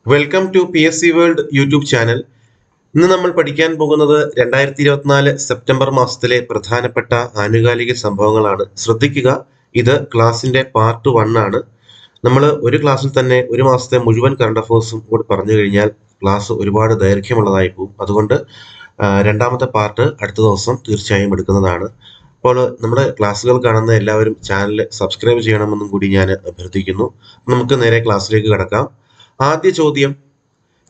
Welcome to PSC world YouTube channel. ഇന്ന് നമ്മൾ പഠിക്കാൻ പോകുന്നത് 2024 സെപ്റ്റംബർ മാസത്തിലെ പ്രധാനപ്പെട്ട ആനുകാലിക സംഭവങ്ങളാണ്. ശ്രദ്ധിക്കുക, ഇത് ക്ലാസിന്റെ പാർട്ട് 1 ആണ്. നമ്മൾ ഒരു ക്ലാസ്സിൽ തന്നെ ഒരു മാസത്തെ മുഴുവൻ കറണ്ട് അഫയേഴ്സും കൂടി പറഞ്ഞു കഴിഞ്ഞാൽ ക്ലാസ് ഒരുപാട് ദൈർഘ്യമുള്ളതായി പോകും. അതുകൊണ്ട് രണ്ടാമത്തെ പാർട്ട് അടുത്ത ദിവസം തീർച്ചയായും എടുക്കുന്നതാണ്. അപ്പോൾ നമ്മുടെ ക്ലാസ്സുകൾ കാണുന്ന എല്ലാവരും ചാനൽ സബ്സ്ക്രൈബ് ചെയ്യണമെന്നും കൂടി ഞാൻ അഭ്യർത്ഥിക്കുന്നു. നമുക്ക് നേരെ ക്ലാസ്സിലേക്ക് കടക്കാം. ആദ്യ ചോദ്യം: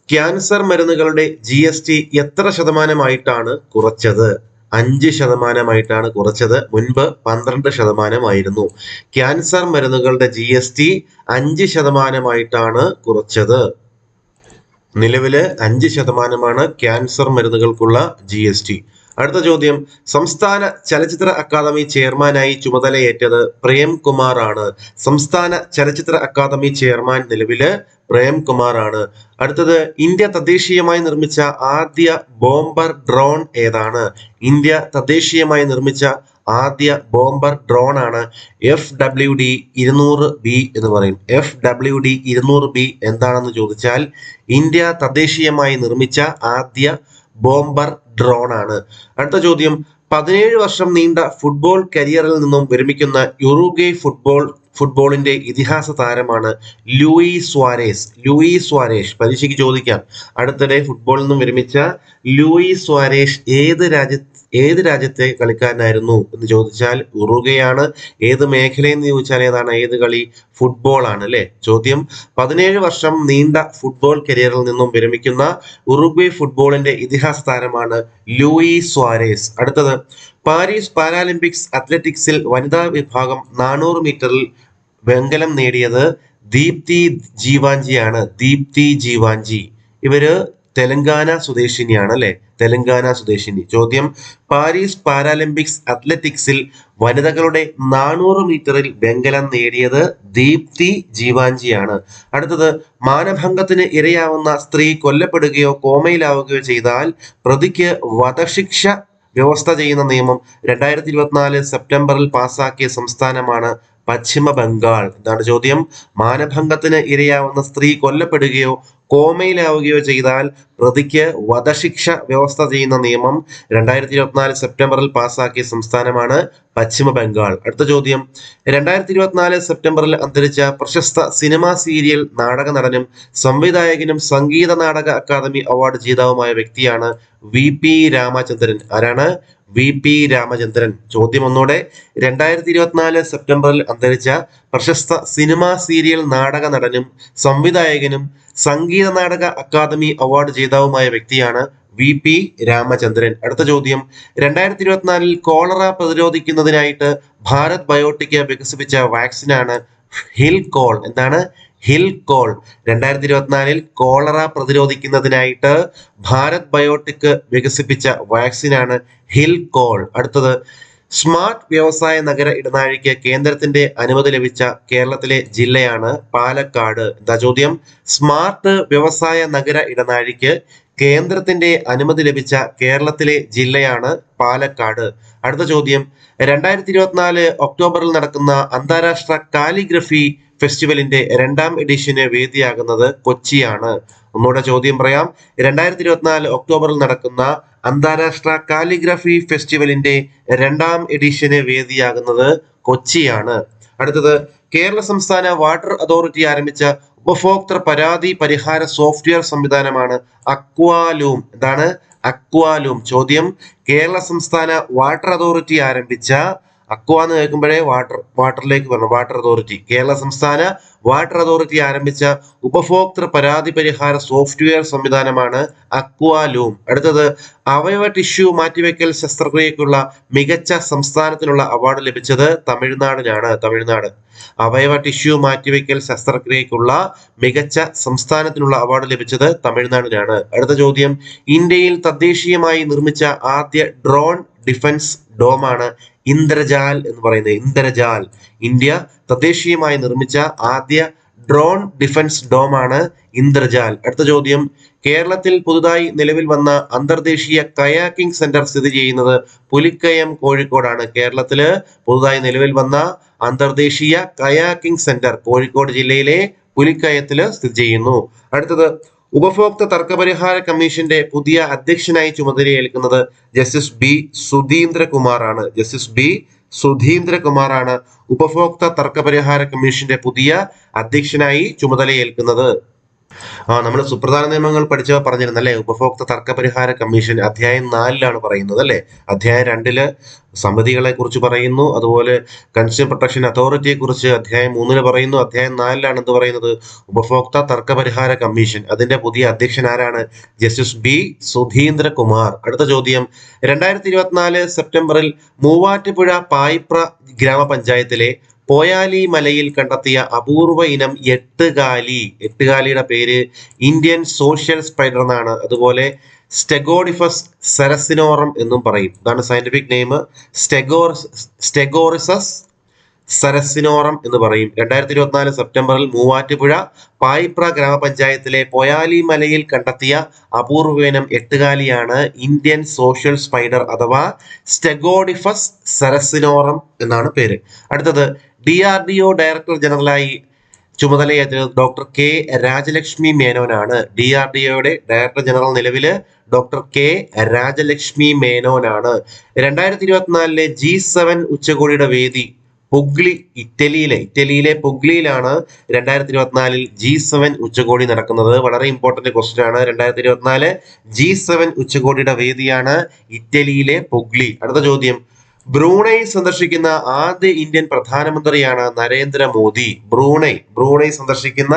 ക്യാൻസർ മരുന്നുകളുടെ GST എത്ര ശതമാനമായിട്ടാണ് കുറച്ചത്? 5% കുറച്ചത്. മുൻപ് 12% ക്യാൻസർ മരുന്നുകളുടെ GST 5% കുറച്ചത്. നിലവില് 5% ക്യാൻസർ മരുന്നുകൾക്കുള്ള GST. അടുത്ത ചോദ്യം: സംസ്ഥാന ചലച്ചിത്ര അക്കാദമി ചെയർമാനായി ചുമതലയേറ്റത് പ്രേംകുമാർ ആണ്. സംസ്ഥാന ചലച്ചിത്ര അക്കാദമി ചെയർമാൻ നിലവില് പ്രേംകുമാർ ആണ്. അടുത്തത്: ഇന്ത്യ തദ്ദേശീയമായി നിർമ്മിച്ച ആദ്യ ബോംബർ ഡ്രോൺ ഏതാണ്? ഇന്ത്യ തദ്ദേശീയമായി നിർമ്മിച്ച ആദ്യ ബോംബർ ഡ്രോൺ ആണ് FWD-200B എന്ന് പറയും. FWD-200B എന്താണെന്ന് ചോദിച്ചാൽ ഇന്ത്യ തദ്ദേശീയമായി നിർമ്മിച്ച ആദ്യ ബോംബർ ഡ്രോൺ ആണ്. അടുത്ത ചോദ്യം: 17 വർഷം നീണ്ട ഫുട്ബോൾ കരിയറിൽ നിന്നും വിരമിക്കുന്ന യുറുഗ്വേ ഫുട്ബോളിന്റെ ഇതിഹാസ താരമാണ് ലൂയിസ് സുവാരേസ്. ലൂയിസ് സുവാരേസ് പരീക്ഷയ്ക്ക് ചോദിക്കാം. അടുത്തിടെ ഫുട്ബോളിൽ നിന്നും വിരമിച്ച ലൂയിസ് സുവാരേസ് ഏത് രാജ്യത്തെ കളിക്കാരനായിരുന്നു എന്ന് ചോദിച്ചാൽ ഉറുഗ്വേയാണ്. ഏത് മേഖലയെന്ന് ചോദിച്ചാൽ ഏതാണ്? ഏത് കളി? ഫുട്ബോൾ ആണ് അല്ലെ. ചോദ്യം: 17 വർഷം നീണ്ട ഫുട്ബോൾ കരിയറിൽ നിന്നും വിരമിക്കുന്ന ഉറുഗ്വേ ഫുട്ബോളിന്റെ ഇതിഹാസ താരമാണ് ലൂയിസ് സുവാരേസ്. അടുത്തത്: പാരീസ് പാരാലിമ്പിക്സ് അത്ലറ്റിക്സിൽ വനിതാ വിഭാഗം 400 മീറ്ററിൽ വെങ്കലം നേടിയത് ദീപ്തി ജീവാഞ്ചിയാണ്. ദീപ്തി ജീവാഞ്ചി. ഇവര് തെലങ്കാന സ്വദേശിനിയാണ് അല്ലെ. തെലങ്കാന സ്വദേശിനി. ചോദ്യം: പാരീസ് പാരാലിമ്പിക്സ് അത്ലറ്റിക്സിൽ വനിതകളുടെ 400 മീറ്ററിൽ വെങ്കലം നേടിയത് ദീപ്തി ജീവാഞ്ചിയാണ്. അടുത്തത്: മാനഭംഗത്തിന് ഇരയാവുന്ന സ്ത്രീ കൊല്ലപ്പെടുകയോ കോമയിലാവുകയോ ചെയ്താൽ പ്രതിക്ക് വധശിക്ഷ വ്യവസ്ഥ ചെയ്യുന്ന നിയമം 2024 സെപ്റ്റംബറിൽ പാസാക്കിയ സംസ്ഥാനമാണ് പശ്ചിമ ബംഗാൾ. എന്താണ് ചോദ്യം? മാനഭംഗത്തിന് ഇരയാവുന്ന സ്ത്രീ കൊല്ലപ്പെടുകയോ കോമയിലാവുകയോ ചെയ്താൽ പ്രതിക്ക് വധശിക്ഷ വ്യവസ്ഥ ചെയ്യുന്ന നിയമം 2024 സെപ്റ്റംബറിൽ പാസാക്കിയ സംസ്ഥാനമാണ് പശ്ചിമ ബംഗാൾ. അടുത്ത ചോദ്യം: 2024 സെപ്റ്റംബറിൽ അന്തരിച്ച പ്രശസ്ത സിനിമാ സീരിയൽ നാടക നടനും സംവിധായകനും സംഗീത നാടക അക്കാദമി അവാർഡ് ജേതാവുമായ വ്യക്തിയാണ് VP രാമചന്ദ്രൻ. ആരാണ്? VP രാമചന്ദ്രൻ. ചോദ്യം ഒന്നൂടെ: 2024 സെപ്റ്റംബറിൽ അന്തരിച്ച പ്രശസ്ത സിനിമാ സീരിയൽ നാടക നടനും സംവിധായകനും സംഗീത നാടക അക്കാദമി അവാർഡ് ജേതാവുമായ വ്യക്തിയാണ് VP രാമചന്ദ്രൻ. അടുത്ത ചോദ്യം: 2024 കോളറ പ്രതിരോധിക്കുന്നതിനായിട്ട് ഭാരത് ബയോടെക് വികസിപ്പിച്ച വാക്സിനാണ് ഹിൽകോൾ. എന്താണ്? ഹിൽകോൾ. 2024 കോളറ പ്രതിരോധിക്കുന്നതിനായിട്ട് ഭാരത് ബയോടെക് വികസിപ്പിച്ച വാക്സിനാണ് ഹിൽകോൾ. അടുത്തത്: സ്മാർട്ട് വ്യവസായ നഗര ഇടനാഴിക്ക് കേന്ദ്രത്തിന്റെ അനുമതി ലഭിച്ച കേരളത്തിലെ ജില്ലയാണ് പാലക്കാട്. എന്താ ചോദ്യം? സ്മാർട്ട് വ്യവസായ നഗര ഇടനാഴിക്ക് കേന്ദ്രത്തിന്റെ അനുമതി ലഭിച്ച കേരളത്തിലെ ജില്ലയാണ് പാലക്കാട്. അടുത്ത ചോദ്യം: 2024 ഒക്ടോബറിൽ നടക്കുന്ന അന്താരാഷ്ട്ര കാലിഗ്രഫി ഫെസ്റ്റിവലിന്റെ 2ാം എഡിഷന് വേദിയാകുന്നത് കൊച്ചിയാണ്. ഒന്നുകൂടെ ചോദ്യം പറയാം. 2024 ഒക്ടോബറിൽ നടക്കുന്ന അന്താരാഷ്ട്ര കാലിഗ്രഫി ഫെസ്റ്റിവലിന്റെ 2ാം എഡിഷന് വേദിയാകുന്നത് കൊച്ചിയാണ്. അടുത്തത്: കേരള സംസ്ഥാന വാട്ടർ അതോറിറ്റി ആരംഭിച്ച ഉപഭോക്തൃ പരാതി പരിഹാര സോഫ്റ്റ്വെയർ സംവിധാനമാണ് അക്വാലൂം. എന്താണ്? അക്വാലൂം. ചോദ്യം: കേരള സംസ്ഥാന വാട്ടർ അതോറിറ്റി ആരംഭിച്ച, അക്വ എന്ന് കേൾക്കുമ്പോഴേ വാട്ടറിലേക്ക് വരണം, വാട്ടർ അതോറിറ്റി. കേരള സംസ്ഥാന വാട്ടർ അതോറിറ്റി ആരംഭിച്ച ഉപഭോക്തൃ പരാതി പരിഹാര സോഫ്റ്റ്വെയർ സംവിധാനമാണ് അക്വാലൂം. അടുത്തത്: അവയവ ടിഷ്യൂ മാറ്റിവെക്കൽ ശസ്ത്രക്രിയക്കുള്ള മികച്ച സംസ്ഥാനത്തിനുള്ള അവാർഡ് ലഭിച്ചത് തമിഴ്നാടിനാണ്. തമിഴ്നാട്. അവയവ ടിഷ്യൂ മാറ്റിവെക്കൽ ശസ്ത്രക്രിയക്കുള്ള മികച്ച സംസ്ഥാനത്തിനുള്ള അവാർഡ് ലഭിച്ചത് തമിഴ്നാടിനാണ്. അടുത്ത ചോദ്യം: ഇന്ത്യയിൽ തദ്ദേശീയമായി നിർമ്മിച്ച ആദ്യ ഡ്രോൺ ഡിഫൻസ് ഡോമാണ് ഇന്ദ്രജാൽ എന്ന് പറയുന്നത്. ഇന്ദ്രജാൽ. ഇന്ത്യ തദ്ദേശീയമായി നിർമ്മിച്ച ആദ്യ ഡ്രോൺ ഡിഫൻസ് ഡോമാണ് ഇന്ദ്രജാൽ. അടുത്ത ചോദ്യം: കേരളത്തിൽ പുതുതായി നിലവിൽ വന്ന അന്തർദേശീയ കയാക്കിംഗ് സെന്റർ സ്ഥിതി ചെയ്യുന്നത് പുലിക്കയം കോഴിക്കോടാണ്. കേരളത്തില് പുതുതായി നിലവിൽ വന്ന അന്തർദേശീയ കയാക്കിംഗ് സെന്റർ കോഴിക്കോട് ജില്ലയിലെ പുലിക്കയത്തിൽ സ്ഥിതി ചെയ്യുന്നു. അടുത്തത് ഉപഭോക്തൃ തർക്കപരിഹാര കമ്മീഷന്റെ പുതിയ അധ്യക്ഷനായി ചുമതലയേൽക്കുന്നത് ജസ്റ്റിസ് ബി സുധീന്ദ്രകുമാറാണ്. ജസ്റ്റിസ് ബി സുധീന്ദ്രകുമാറാണ് ഉപഭോക്തൃ തർക്കപരിഹാര കമ്മീഷന്റെ പുതിയ അധ്യക്ഷനായി ചുമതലയേൽക്കുന്നത്. നമ്മൾ സുപ്രധാന നിയമങ്ങൾ പഠിച്ചവ പറഞ്ഞിരുന്നല്ലേ. ഉപഭോക്തൃ തർക്കപരിഹാര കമ്മീഷൻ അധ്യായം 4 പറയുന്നത് അല്ലെ. അധ്യായം 2 സമിതികളെ കുറിച്ച് പറയുന്നു. അതുപോലെ കൺസ്യൂമർ പ്രൊട്ടക്ഷൻ അതോറിറ്റിയെ കുറിച്ച് അധ്യായം 3 പറയുന്നു. അധ്യായം 4 എന്ത് പറയുന്നത്? ഉപഭോക്തൃ തർക്കപരിഹാര കമ്മീഷൻ. അതിന്റെ പുതിയ അധ്യക്ഷൻ ആരാണ്? Justice B Sudheendra Kumar. അടുത്ത ചോദ്യം, 2024 സെപ്റ്റംബറിൽ മൂവാറ്റുപുഴ പായിപ്ര ഗ്രാമപഞ്ചായത്തിലെ പോയാലി മലയിൽ കണ്ടെത്തിയ അപൂർവ ഇനം എട്ടുകാലിയുടെ പേര് ഇന്ത്യൻ സോഷ്യൽ സ്പൈഡർ എന്നാണ്. അതുപോലെ സ്റ്റെഗോഡിഫസ് സെറസിനോറം എന്നും പറയും. ഇതാണ് സയന്റിഫിക് നെയിം. സ്റ്റെഗോറിസസ് സെറസിനോറം എന്ന് പറയും. 2024 സെപ്റ്റംബറിൽ മൂവാറ്റുപുഴ പായിപ്ര ഗ്രാമപഞ്ചായത്തിലെ പോയാലി മലയിൽ കണ്ടെത്തിയ അപൂർവയിനം എട്ടുകാലിയാണ് ഇന്ത്യൻ സോഷ്യൽ സ്പൈഡർ അഥവാ സ്റ്റെഗോഡിഫസ് സെറസിനോറം എന്നാണ് പേര്. അടുത്തത് DRDO ഡയറക്ടർ ജനറലായി ചുമതലയേറ്റത് ഡോക്ടർ കെ രാജലക്ഷ്മി മേനോനാണ്. DRDOയുടെ ഡയറക്ടർ ജനറൽ നിലവില് ഡോക്ടർ കെ രാജലക്ഷ്മി മേനോനാണ്. 2024 G7 ഉച്ചകോടിയുടെ വേദി പുഗ്ലി, ഇറ്റലിയിലെ പുഗ്ലിയിലാണ് 2024 G7 ഉച്ചകോടി നടക്കുന്നത്. വളരെ ഇമ്പോർട്ടന്റ് ക്വസ്റ്റ്യൻ ആണ്. 2024 G7 ഉച്ചകോടിയുടെ വേദിയാണ് ഇറ്റലിയിലെ പുഗ്ലി. അടുത്ത ചോദ്യം, ബ്രൂണൈ സന്ദർശിക്കുന്ന ആദ്യ ഇന്ത്യൻ പ്രധാനമന്ത്രിയാണ് നരേന്ദ്രമോദി. ബ്രൂണൈ സന്ദർശിക്കുന്ന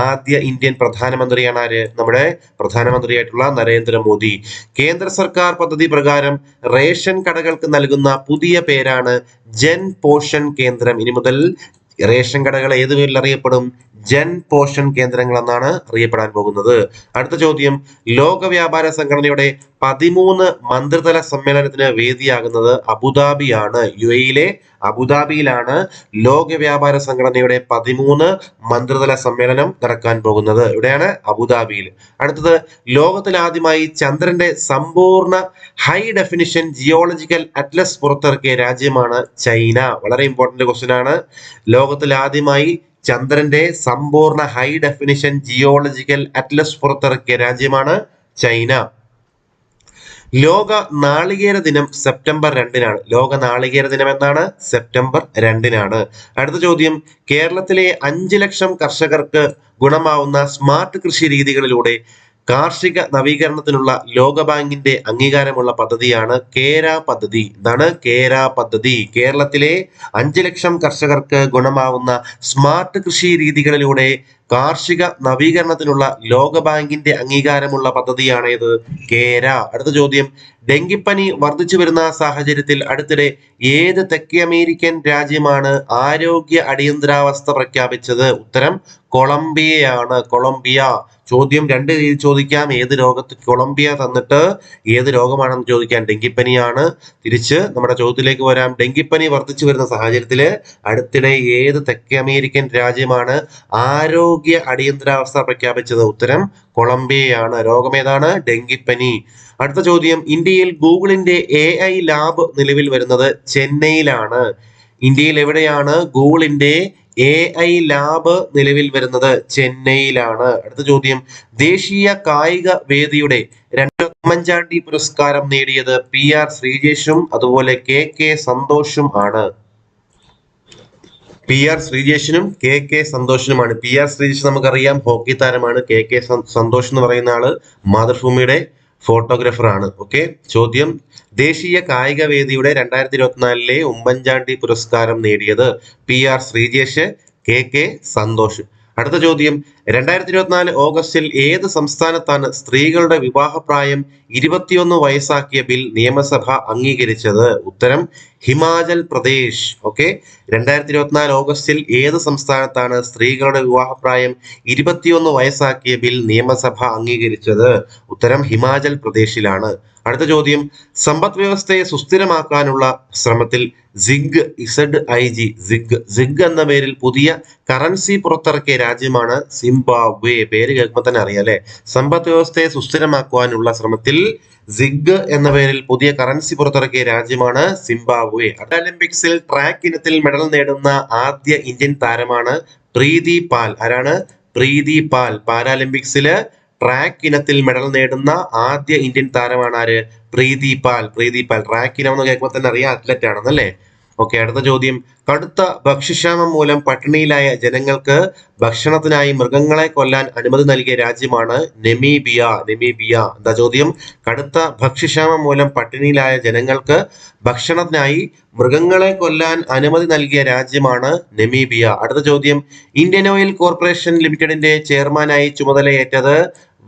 ആദ്യ ഇന്ത്യൻ പ്രധാനമന്ത്രിയാണ് ആര്? നമ്മുടെ പ്രധാനമന്ത്രിയായിട്ടുള്ള നരേന്ദ്രമോദി. കേന്ദ്ര സർക്കാർ പദ്ധതി പ്രകാരം റേഷൻ കടകൾക്ക് നൽകുന്ന പുതിയ പേരാണ് ജൻ പോഷൻ കേന്ദ്രം. ഇനി മുതൽ റേഷൻ കടകൾ ഏത് പേരിൽ അറിയപ്പെടും? ജൻ പോഷൻ കേന്ദ്രങ്ങൾ എന്നാണ് അറിയപ്പെടാൻ പോകുന്നത്. അടുത്ത ചോദ്യം, ലോക വ്യാപാര സംഘടനയുടെ 13 മന്ത്രിതല സമ്മേളനത്തിന് വേദിയാകുന്നത് അബുദാബിയാണ്. UAE അബുദാബിയിലാണ് ലോക വ്യാപാര സംഘടനയുടെ 13 മന്ത്രിതല സമ്മേളനം നടക്കാൻ പോകുന്നത്. ഇവിടെയാണ് അബുദാബിയിൽ. അടുത്തത്, ലോകത്തിൽ ആദ്യമായി ചന്ദ്രന്റെ സമ്പൂർണ്ണ ഹൈ ഡെഫിനിഷൻ ജിയോളജിക്കൽ അറ്റ്ലസ് പുറത്തിറക്കിയ രാജ്യമാണ് ചൈന. വളരെ ഇമ്പോർട്ടന്റ് ക്വസ്റ്റ്യൻ ആണ്. ലോകത്തിൽ ആദ്യമായി ചന്ദ്രന്റെ സമ്പൂർണ്ണ ഹൈ ഡെഫിനിഷൻ ജിയോളജിക്കൽ അറ്റ്ലസ് പുറത്തിറക്കിയ രാജ്യമാണ് ചൈന. ലോക നാളികേര ദിനം സെപ്റ്റംബർ 2-നാണ്. ലോക നാളികേര ദിനം എന്നാണ്? സെപ്റ്റംബർ 2-നാണ്. അടുത്ത ചോദ്യം, കേരളത്തിലെ 5 ലക്ഷം കർഷകർക്ക് ഗുണമാവുന്ന സ്മാർട്ട് കൃഷി രീതികളിലൂടെ കാർഷിക നവീകരണത്തിനുള്ള ലോകബാങ്കിന്റെ അംഗീകാരമുള്ള പദ്ധതിയാണ് കേര പദ്ധതി. ഇതാണ് കേര പദ്ധതി. കേരളത്തിലെ 5 ലക്ഷം കർഷകർക്ക് ഗുണമാവുന്ന സ്മാർട്ട് കൃഷി രീതികളിലൂടെ കാർഷിക നവീകരണത്തിനുള്ള ലോകബാങ്കിന്റെ അംഗീകാരമുള്ള പദ്ധതിയാണ് ഇത് കേര. അടുത്ത ചോദ്യം, ഡെങ്കിപ്പനി വർദ്ധിച്ചു വരുന്ന സാഹചര്യത്തിൽ അടുത്തിടെ ഏത് തെക്കേ അമേരിക്കൻ രാജ്യമാണ് ആരോഗ്യ അടിയന്തരാവസ്ഥ പ്രഖ്യാപിച്ചത്? ഉത്തരം കൊളംബിയയാണ്. കൊളംബിയ. ചോദ്യം 2 രീതിയിൽ ചോദിക്കാം. ഏത് രോഗത്ത് കൊളംബിയ തന്നിട്ട് ഏത് രോഗമാണെന്ന് ചോദിക്കാം. ഡെങ്കിപ്പനിയാണ്. തിരിച്ച് നമ്മുടെ ചോദ്യത്തിലേക്ക് വരാം. ഡെങ്കിപ്പനി വർദ്ധിച്ചു വരുന്ന സാഹചര്യത്തിൽ അടുത്തിടെ ഏത് തെക്കേ അമേരിക്കൻ രാജ്യമാണ് ആരോഗ്യ അടിയന്തരാവസ്ഥ പ്രഖ്യാപിച്ചത്? ഉത്തരം കൊളംബിയയാണ്. രോഗം ഏതാണ്? ഡെങ്കിപ്പനി. അടുത്ത ചോദ്യം, ഇന്ത്യയിൽ ഗൂഗിളിന്റെ AI ലാബ് നിലവിൽ വരുന്നത് ചെന്നൈയിലാണ്. ഇന്ത്യയിൽ എവിടെയാണ് ഗൂഗിളിന്റെ AI ലാബ് നിലവിൽ വരുന്നത്? ചെന്നൈയിലാണ്. അടുത്ത ചോദ്യം, ദേശീയ കായിക വേദിയുടെ 2 ഉമ്മൻചാണ്ടി പുരസ്കാരം നേടിയത് PR ശ്രീജേഷും അതുപോലെ KK സന്തോഷും ആണ്. PR ശ്രീജേഷിനും KK സന്തോഷിനുമാണ്. PR ശ്രീജേഷ് നമുക്കറിയാം ഹോക്കി താരമാണ്. KK സന്തോഷ് എന്ന് പറയുന്ന ആള് മാതൃഭൂമിയുടെ ഫോട്ടോഗ്രാഫർ ആണ്. ഓക്കെ. ചോദ്യം, ദേശീയ കായിക വേദിയുടെ 2024 ഉമ്മൻചാണ്ടി പുരസ്കാരം നേടിയത് PR ശ്രീജേഷ്, KK സന്തോഷ്. അടുത്ത ചോദ്യം, 2024 ഓഗസ്റ്റിൽ ഏത് സംസ്ഥാനത്താണ് സ്ത്രീകളുടെ വിവാഹപ്രായം 21 വയസ്സാക്കിയ ബിൽ നിയമസഭ അംഗീകരിച്ചത്? ഉത്തരം ഹിമാചൽ പ്രദേശ്. ഓക്കെ. 2024 ഓഗസ്റ്റിൽ ഏത് സംസ്ഥാനത്താണ് സ്ത്രീകളുടെ വിവാഹപ്രായം 21 വയസ്സാക്കിയ ബിൽ നിയമസഭ അംഗീകരിച്ചത്? ഉത്തരം ഹിമാചൽ പ്രദേശിലാണ്. അടുത്ത ചോദ്യം, സമ്പദ് വ്യവസ്ഥയെ സുസ്ഥിരമാക്കാനുള്ള ശ്രമത്തിൽ സിഗ് എന്ന പേരിൽ പുതിയ കറൻസി പുറത്തിറക്കിയ രാജ്യമാണ് സിംബാബ്വെ. പേര് കേൾക്കുമ്പോൾ തന്നെ അറിയാം അല്ലെ. സമ്പദ് വ്യവസ്ഥയെ സുസ്ഥിരമാക്കുവാനുള്ള ശ്രമത്തിൽ സിഗ് എന്ന പേരിൽ പുതിയ കറൻസി പുറത്തിറക്കിയ രാജ്യമാണ് സിംബാബ്വെ. ഒളിമ്പിക്സിൽ ട്രാക്ക് ഇനത്തിൽ മെഡൽ നേടുന്ന ആദ്യ ഇന്ത്യൻ താരമാണ് പ്രീതി പാൽ. ആരാണ്? പ്രീതി പാൽ. പാരാലിമ്പിക്സില് ട്രാക്ക് ഇനത്തിൽ മെഡൽ നേടുന്ന ആദ്യ ഇന്ത്യൻ താരമാണ് ആര്? പ്രീതി പാൽ. പ്രീതി പാൽ. ട്രാക്ക് ഇനം എന്ന് കേൾക്കുമ്പോൾ തന്നെ അറിയാം അത്ലറ്റ് ആണെന്നല്ലേ. ഓക്കെ, അടുത്ത ചോദ്യം. കടുത്ത ഭക്ഷ്യക്ഷാമം മൂലം പട്ടിണിയിലായ ജനങ്ങൾക്ക് ഭക്ഷണത്തിനായി മൃഗങ്ങളെ കൊല്ലാൻ അനുമതി നൽകിയ രാജ്യമാണ് നെമീബിയ. നെമീബിയ. എന്താ ചോദ്യം? കടുത്ത ഭക്ഷ്യക്ഷാമം മൂലം പട്ടിണിയിലായ ജനങ്ങൾക്ക് ഭക്ഷണത്തിനായി മൃഗങ്ങളെ കൊല്ലാൻ അനുമതി നൽകിയ രാജ്യമാണ് നെമീബിയ. അടുത്ത ചോദ്യം. ഇന്ത്യൻ ഓയിൽ കോർപ്പറേഷൻ ലിമിറ്റഡിന്റെ ചെയർമാനായി ചുമതലയേറ്റത്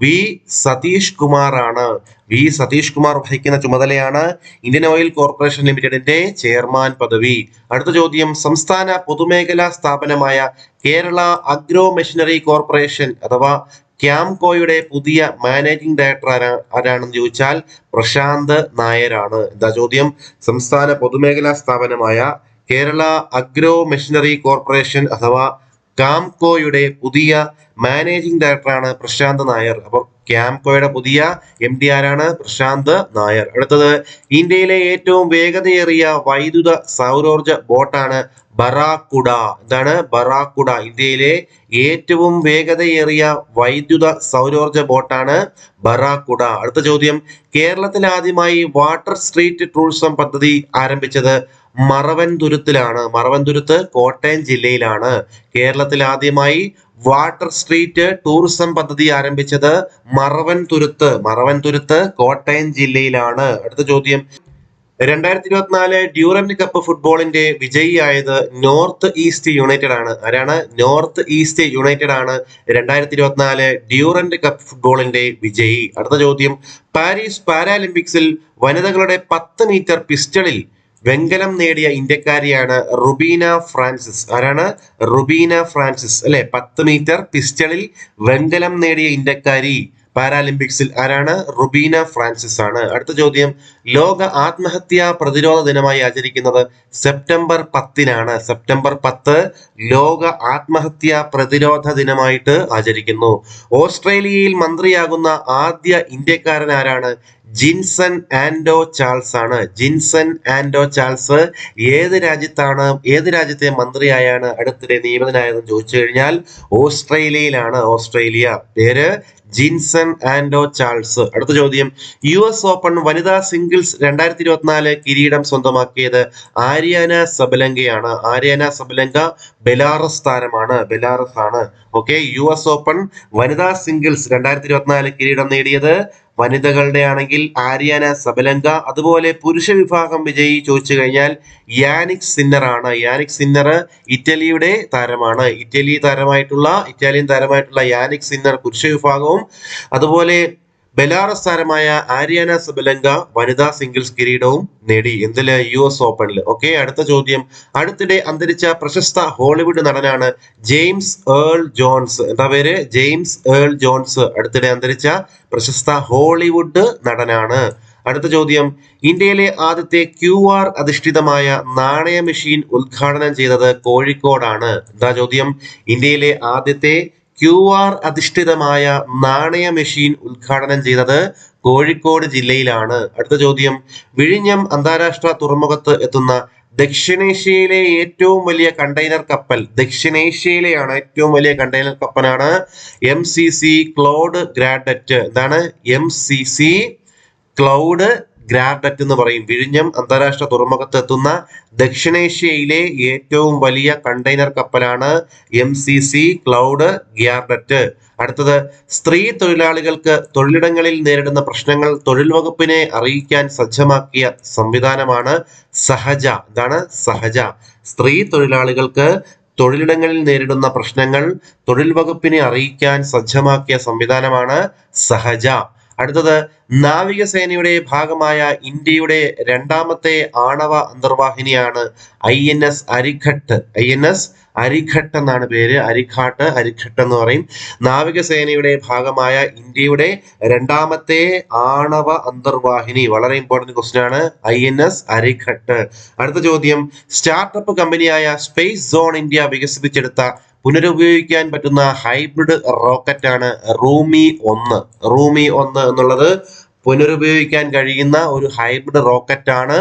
വി സതീഷ് കുമാർ ആണ്. വി സതീഷ് കുമാർ വഹിക്കുന്ന ചുമതലയാണ് ഇന്ത്യൻ ഓയിൽ കോർപ്പറേഷൻ ലിമിറ്റഡിന്റെ ചെയർമാൻ പദവി. അടുത്ത ചോദ്യം. സംസ്ഥാന പൊതുമേഖലാ സ്ഥാപനമായ കേരള അഗ്രോ മെഷീനറി കോർപ്പറേഷൻ അഥവാ ക്യാംകോയുടെ പുതിയ മാനേജിംഗ് ഡയറക്ടർ ആരാണെന്ന് ചോദിച്ചാൽ പ്രശാന്ത് നായരാണ്. എന്താ ചോദ്യം? സംസ്ഥാന പൊതുമേഖലാ സ്ഥാപനമായ കേരള അഗ്രോ മെഷീനറി കോർപ്പറേഷൻ അഥവാ കാംകോയുടെ പുതിയ മാനേജിംഗ് ഡയറക്ടറാണ് പ്രശാന്ത് നായർ. അപ്പോൾ ക്യാംകോയുടെ പുതിയ MD ആരാണ്? പ്രശാന്ത് നായർ. അടുത്തത്. ഇന്ത്യയിലെ ഏറ്റവും വേഗതയേറിയ വൈദ്യുത സൗരോർജ ബോട്ടാണ് ബറാക്കുഡ. എന്താണ്? ബറാക്കുഡ. ഇന്ത്യയിലെ ഏറ്റവും വേഗതയേറിയ വൈദ്യുത സൗരോർജ ബോട്ടാണ് ബറാക്കുഡ. അടുത്ത ചോദ്യം. കേരളത്തിൽ ആദ്യമായി വാട്ടർ സ്ട്രീറ്റ് ടൂറിസം പദ്ധതി ആരംഭിച്ചത് മറവൻതുരുത്തിലാണ്. മറവൻതുരുത്ത് കോട്ടയം ജില്ലയിലാണ്. കേരളത്തിൽ ആദ്യമായി വാട്ടർ സ്ട്രീറ്റ് ടൂറിസം പദ്ധതി ആരംഭിച്ചത് മറവൻതുരുത്ത് കോട്ടയം ജില്ലയിലാണ്. അടുത്ത ചോദ്യം. 2024 ഡ്യൂറന്റ് കപ്പ് ഫുട്ബോളിന്റെ വിജയിയായത് നോർത്ത് ഈസ്റ്റ് യുണൈറ്റഡ് ആണ്. ആരാണ്? നോർത്ത് ഈസ്റ്റ് യുണൈറ്റഡ് ആണ് 2024 ഡ്യൂറന്റ് കപ്പ് ഫുട്ബോളിന്റെ വിജയി. അടുത്ത ചോദ്യം. പാരീസ് പാരാലിമ്പിക്സിൽ വനിതകളുടെ 10 മീറ്റർ പിസ്റ്റളിൽ വെങ്കലം നേടിയ ഇന്ത്യക്കാരിയാണ് റുബീന ഫ്രാൻസിസ്. ആരാണ്? റുബീന ഫ്രാൻസിസ് അല്ലെ. 10 മീറ്റർ പിസ്റ്റളിൽ വെങ്കലം നേടിയ ഇന്ത്യക്കാരി പാരാലിമ്പിക്സിൽ ആരാണ്? റുബീന ഫ്രാൻസിസ് ആണ്. അടുത്ത ചോദ്യം. ലോക ആത്മഹത്യാ പ്രതിരോധ ദിനമായി ആചരിക്കുന്നത് സെപ്റ്റംബർ 10 സെപ്റ്റംബർ 10 ലോക ആത്മഹത്യാ പ്രതിരോധ ദിനമായിട്ട് ആചരിക്കുന്നു. ഓസ്ട്രേലിയയിൽ മന്ത്രിയാകുന്ന ആദ്യ ഇന്ത്യക്കാരൻ ആരാണ്? ജിൻസൺ ആൻഡോ ചാൾസ് ആണ്. ജിൻസൺ ആൻഡോ ചാൾസ് ഏത് രാജ്യത്തെ മന്ത്രിയായാണ് അടുത്തിടെ നിയമിതനായതെന്ന് ചോദിച്ചു കഴിഞ്ഞാൽ ഓസ്ട്രേലിയയിലാണ്. ഓസ്ട്രേലിയ. പേര് ജിൻസൺ ആൻഡോ ചാൾസ്. അടുത്ത ചോദ്യം. US ഓപ്പൺ വനിതാ സിംഗിൾസ് 2024 കിരീടം സ്വന്തമാക്കിയത് ആര്യാന സബലങ്കയാണ്. ആര്യാന സബലങ്ക ബെലാറസ് താരമാണ്. ബെലാറസ് ആണ്. ഓക്കെ. US ഓപ്പൺ വനിതാ സിംഗിൾസ് 2024 കിരീടം നേടിയത് വനിതകളുടെ ആണെങ്കിൽ ആര്യാന സബലങ്ക. അതുപോലെ പുരുഷ വിഭാഗം വിജയി ചോദിച്ചു കഴിഞ്ഞാൽ യാനിക് സിന്നർ ആണ്. യാനിക് സിന്നർ ഇറ്റലിയുടെ താരമാണ്. ഇറ്റാലിയൻ താരമായിട്ടുള്ള യാനിക് സിന്നർ പുരുഷ വിഭാഗവും അതുപോലെ ബെലാറസ് താരമായ ആര്യാന സബലങ്ക വനിതാ സിംഗിൾസ് കിരീടവും നേടി. എന്തില്? US ഓപ്പണിൽ. ഓക്കെ. അടുത്ത ചോദ്യം. അടുത്തിടെ അന്തരിച്ച പ്രശസ്ത ഹോളിവുഡ് നടനാണ് ജെയിംസ് ഏൾ ജോൺസ്. എന്താ പേര്? James Earl Jones. അടുത്തിടെ അന്തരിച്ച പ്രശസ്ത ഹോളിവുഡ് നടനാണ്. അടുത്ത ചോദ്യം. ഇന്ത്യയിലെ ആദ്യത്തെ QR അധിഷ്ഠിതമായ നാണയ മെഷീൻ ഉദ്ഘാടനം ചെയ്തത് കോഴിക്കോടാണ്. എന്താ ചോദ്യം? ഇന്ത്യയിലെ ആദ്യത്തെ QR അധിഷ്ഠിതമായ നാണയ മെഷീൻ ഉദ്ഘാടനം ചെയ്തത് കോഴിക്കോട് ജില്ലയിലാണ്. അടുത്ത ചോദ്യം. വിഴിഞ്ഞം അന്താരാഷ്ട്ര തുറമുഖത്ത് എത്തുന്ന ദക്ഷിണേഷ്യയിലെ ഏറ്റവും വലിയ കണ്ടെയ്നർ കപ്പൽ ദക്ഷിണേഷ്യയിലെയാണ് ഏറ്റവും വലിയ കണ്ടെയ്നർ കപ്പലാണ് MCC ക്ലൗഡ് ഗ്രാഡറ്റ്. എന്താണ്? MCC ക്ലൗഡ് ഗ്രാഡറ്റ് എന്ന് പറയും. വിഴിഞ്ഞം അന്താരാഷ്ട്ര തുറമുഖത്ത് എത്തുന്ന ദക്ഷിണേഷ്യയിലെ ഏറ്റവും വലിയ കണ്ടെയ്നർ കപ്പലാണ് MCC ക്ലൗഡ് ഗ്രാഡറ്റ്. അടുത്തത്. സ്ത്രീ തൊഴിലാളികൾക്ക് തൊഴിലിടങ്ങളിൽ നേരിടുന്ന പ്രശ്നങ്ങൾ തൊഴിൽ വകുപ്പിനെ അറിയിക്കാൻ സജ്ജമാക്കിയ സംവിധാനമാണ് സഹജ. എന്താണ്? സഹജ. സ്ത്രീ തൊഴിലാളികൾക്ക് തൊഴിലിടങ്ങളിൽ നേരിടുന്ന പ്രശ്നങ്ങൾ തൊഴിൽ വകുപ്പിനെ അറിയിക്കാൻ സജ്ജമാക്കിയ സംവിധാനമാണ് സഹജ. അടുത്തത്. നാവികസേനയുടെ ഭാഗമായ ഇന്ത്യയുടെ രണ്ടാമത്തെ ആണവ അന്തർവാഹിനിയാണ് INS അരിഘട്ട്. INS അരിഘട്ട് എന്നാണ് പേര്. അരിഘട്ട് എന്ന് പറയും. നാവികസേനയുടെ ഭാഗമായ ഇന്ത്യയുടെ രണ്ടാമത്തെ ആണവ അന്തർവാഹിനി. വളരെ ഇമ്പോർട്ടന്റ് ക്വസ്റ്റ്യൻ ആണ്. INS അരിഘട്ട്. അടുത്ത ചോദ്യം. സ്റ്റാർട്ടപ്പ് കമ്പനിയായ സ്പേസ് സോൺ ഇന്ത്യ വികസിപ്പിച്ചെടുത്ത പുനരുപയോഗിക്കാൻ പറ്റുന്ന ഹൈബ്രിഡ് റോക്കറ്റ് ആണ് റൂമി 1. റൂമി 1 എന്നുള്ളത് പുനരുപയോഗിക്കാൻ കഴിയുന്ന ഒരു ഹൈബ്രിഡ് റോക്കറ്റ് ആണ്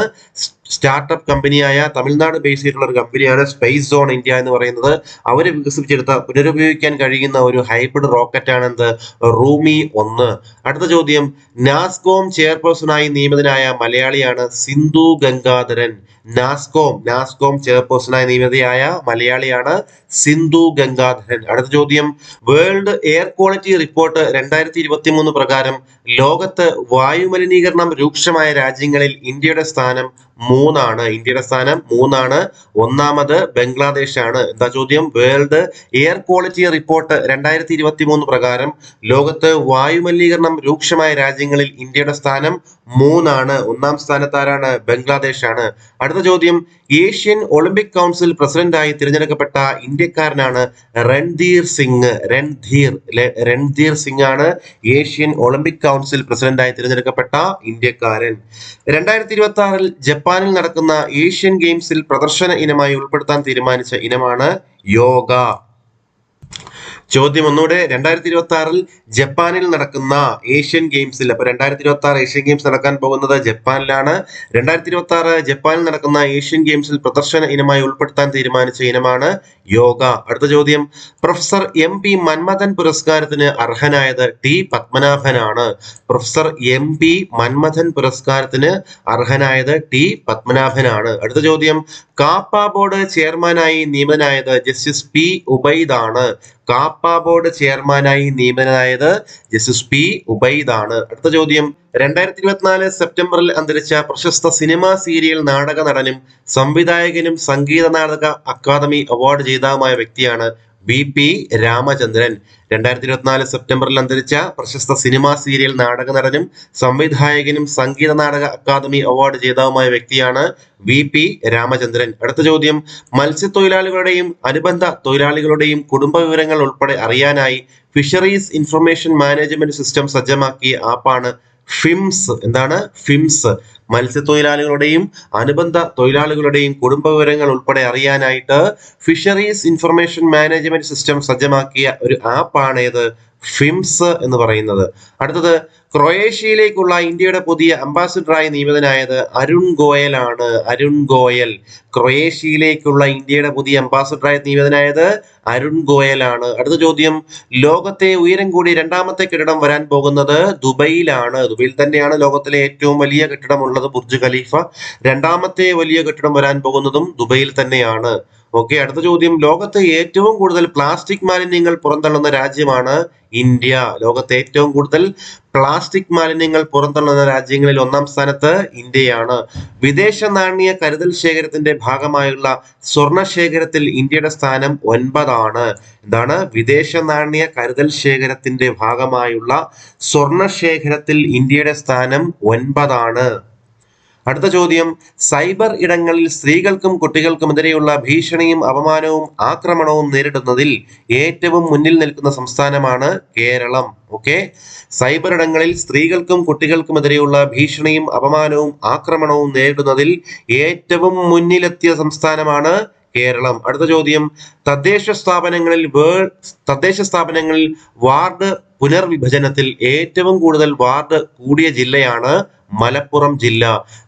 സ്റ്റാർട്ടപ്പ് കമ്പനിയായ തമിഴ്നാട് ബേസ് ചെയ്തിട്ടുള്ള ഒരു കമ്പനിയാണ് സ്പേസ് സോൺ ഇന്ത്യ എന്ന് പറയുന്നത്. അവർ വികസിപ്പിച്ചെടുത്ത പുനരുപയോഗിക്കാൻ കഴിയുന്ന ഒരു ഹൈബ്രിഡ് റോക്കറ്റ് ആണ് എന്ത് റൂമി 1. അടുത്ത ചോദ്യം, നാസ്കോം ചെയർപേഴ്സണായി നിയമിതനായ മലയാളിയാണ് സിന്ധു ഗംഗാധരൻ. നാസ്കോം ചെയർപേഴ്സണായി നിയമിതയായ മലയാളിയാണ് സിന്ധു ഗംഗാധരൻ. അടുത്ത ചോദ്യം, വേൾഡ് എയർ ക്വാളിറ്റി റിപ്പോർട്ട് 2023 പ്രകാരം ലോകത്ത് വായുമലിനീകരണം രൂക്ഷമായ രാജ്യങ്ങളിൽ ഇന്ത്യയുടെ സ്ഥാനം 3 ആണ്. ഒന്നാമത് ബംഗ്ലാദേശ് ആണ്. എന്താ ചോദ്യം? വേൾഡ് എയർ ക്വാളിറ്റി റിപ്പോർട്ട് 2023 പ്രകാരം ലോകത്ത് വായുമലിനീകരണം രൂക്ഷമായ രാജ്യങ്ങളിൽ ഇന്ത്യയുടെ സ്ഥാനം 3 ആണ്. 1-ാം സ്ഥാനത്ത് ആരാണ്? ബംഗ്ലാദേശ് ആണ്. അടുത്ത ചോദ്യം, ഏഷ്യൻ ഒളിമ്പിക് കൗൺസിൽ പ്രസിഡന്റായി തിരഞ്ഞെടുക്കപ്പെട്ട ഇന്ത്യക്കാരനാണ് രൺധീർ സിംഗ് ആണ് ഏഷ്യൻ ഒളിമ്പിക് കൗൺസിൽ പ്രസിഡന്റായി തിരഞ്ഞെടുക്കപ്പെട്ട ഇന്ത്യക്കാരൻ. 2026 ജപ്പാനിൽ നടക്കുന്ന ഏഷ്യൻ ഗെയിംസിൽ പ്രദർശന ഇനമായി ഉൾപ്പെടുത്താൻ തീരുമാനിച്ച ഇനമാണ് യോഗ. ചോദ്യം ഒന്നുകൂടെ, 2026 ജപ്പാനിൽ നടക്കുന്ന ഏഷ്യൻ ഗെയിംസിൽ, അപ്പൊ 2026 ഏഷ്യൻ ഗെയിംസ് നടക്കാൻ പോകുന്നത് ജപ്പാനിലാണ്. 2026 ജപ്പാനിൽ നടക്കുന്ന ഏഷ്യൻ ഗെയിംസിൽ പ്രദർശന ഇനമായി ഉൾപ്പെടുത്താൻ തീരുമാനിച്ച ഇനമാണ് യോഗ. അടുത്ത ചോദ്യം, പ്രൊഫസർ MP മന്മഥൻ പുരസ്കാരത്തിന് അർഹനായത് ടി പത്മനാഭനാണ്. പ്രൊഫസർ MP മന്മഥൻ പുരസ്കാരത്തിന് അർഹനായത് ടി പത്മനാഭനാണ്. അടുത്ത ചോദ്യം, കാപ്പ ബോർഡ് ചെയർമാനായി നിയമിതനായത് ജസ്റ്റിസ് P ഉബൈദാണ്. കാപ്പ ബോർഡ് ചെയർമാനായി നിയമിതനായത് ജസ്റ്റിസ് P ഉബൈദാണ്. അടുത്ത ചോദ്യം, 2024 സെപ്റ്റംബറിൽ അന്തരിച്ച പ്രശസ്ത സിനിമാ സീരിയൽ നാടക നടനും സംവിധായകനും സംഗീത നാടക അക്കാദമി അവാർഡ് ജേതാവുമായ വ്യക്തിയാണ് VP രാമചന്ദ്രൻ. 2024 സെപ്റ്റംബറിൽ അന്തരിച്ച പ്രശസ്ത സിനിമാ സീരിയൽ നാടക നടനും സംവിധായകനും സംഗീത നാടക അക്കാദമി അവാർഡ് ജേതാവുമായ വ്യക്തിയാണ് VP രാമചന്ദ്രൻ. അടുത്ത ചോദ്യം, മത്സ്യത്തൊഴിലാളികളുടെയും അനുബന്ധ തൊഴിലാളികളുടെയും കുടുംബ വിവരങ്ങൾ ഉൾപ്പെടെ അറിയാനായി ഫിഷറീസ് ഇൻഫർമേഷൻ മാനേജ്മെന്റ് സിസ്റ്റം സജ്ജമാക്കിയ ആപ്പാണ് ഫിംസ്. എന്താണ് ഫിംസ്? മത്സ്യത്തൊഴിലാളികളുടെയും അനുബന്ധ തൊഴിലാളികളുടെയും കുടുംബ വിവരങ്ങൾ ഉൾപ്പെടെ അറിയാനായിട്ട് ഫിഷറീസ് ഇൻഫർമേഷൻ മാനേജ്മെന്റ് സിസ്റ്റം സജ്ജമാക്കിയ ഒരു ആപ്പാണ് ഏത്? ഫിംസ് എന്ന് പറയുന്നത്. അടുത്തത്, ക്രൊയേഷ്യയിലേക്കുള്ള ഇന്ത്യയുടെ പുതിയ അംബാസിഡറായി നിയമിതനായത് അരുൺ ഗോയൽ ആണ്. അരുൺ ഗോയൽ. ക്രൊയേഷ്യയിലേക്കുള്ള ഇന്ത്യയുടെ പുതിയ അംബാസിഡറായി നിയമിതനായത് അരുൺ ഗോയൽ ആണ്. അടുത്ത ചോദ്യം, ലോകത്തെ ഉയരം കൂടി 2ാമത്തെ കെട്ടിടം വരാൻ പോകുന്നത് ദുബൈയിലാണ്. ദുബൈയിൽ തന്നെയാണ് ലോകത്തിലെ ഏറ്റവും വലിയ കെട്ടിടം ഉള്ളത്, ബുർജ് ഖലീഫ. 2ാമത്തെ വലിയ കെട്ടിടം വരാൻ പോകുന്നതും ദുബൈയിൽ തന്നെയാണ്. ഓക്കെ. അടുത്ത ചോദ്യം, ലോകത്തെ ഏറ്റവും കൂടുതൽ പ്ലാസ്റ്റിക് മാലിന്യങ്ങൾ പുറന്തള്ളുന്ന രാജ്യമാണ് ഇന്ത്യ. ലോകത്തെ ഏറ്റവും കൂടുതൽ പ്ലാസ്റ്റിക് മാലിന്യങ്ങൾ പുറന്തള്ളുന്ന രാജ്യങ്ങളിൽ 1-ാം സ്ഥാനത്ത് ഇന്ത്യയാണ്. വിദേശ നാണ്യ കരുതൽ ശേഖരത്തിന്റെ ഭാഗമായുള്ള സ്വർണ്ണ ശേഖരത്തിൽ ഇന്ത്യയുടെ സ്ഥാനം 9 ആണ്. എന്താണ്? വിദേശ നാണ്യ കരുതൽ ശേഖരത്തിന്റെ ഭാഗമായുള്ള സ്വർണ്ണ ശേഖരത്തിൽ ഇന്ത്യയുടെ സ്ഥാനം 9 ആണ്. അടുത്ത ചോദ്യം, സൈബർ ഇടങ്ങളിൽ സ്ത്രീകൾക്കും കുട്ടികൾക്കുമെതിരെയുള്ള ഭീഷണിയും അപമാനവും ആക്രമണവും നേരിടുന്നതിൽ ഏറ്റവും മുന്നിൽ നിൽക്കുന്ന സംസ്ഥാനമാണ് കേരളം. ഓക്കെ. സൈബർ ഇടങ്ങളിൽ സ്ത്രീകൾക്കും കുട്ടികൾക്കുമെതിരെയുള്ള ഭീഷണിയും അപമാനവും ആക്രമണവും നേരിടുന്നതിൽ ഏറ്റവും മുന്നിലെത്തിയ സംസ്ഥാനമാണ് കേരളം. അടുത്ത ചോദ്യം, തദ്ദേശ സ്ഥാപനങ്ങളിൽ വാർഡ് പുനർവിഭജനത്തിൽ ഏറ്റവും കൂടുതൽ വാർഡ് കൂടിയ ജില്ലയാണ് മലപ്പുറം ജില്ല.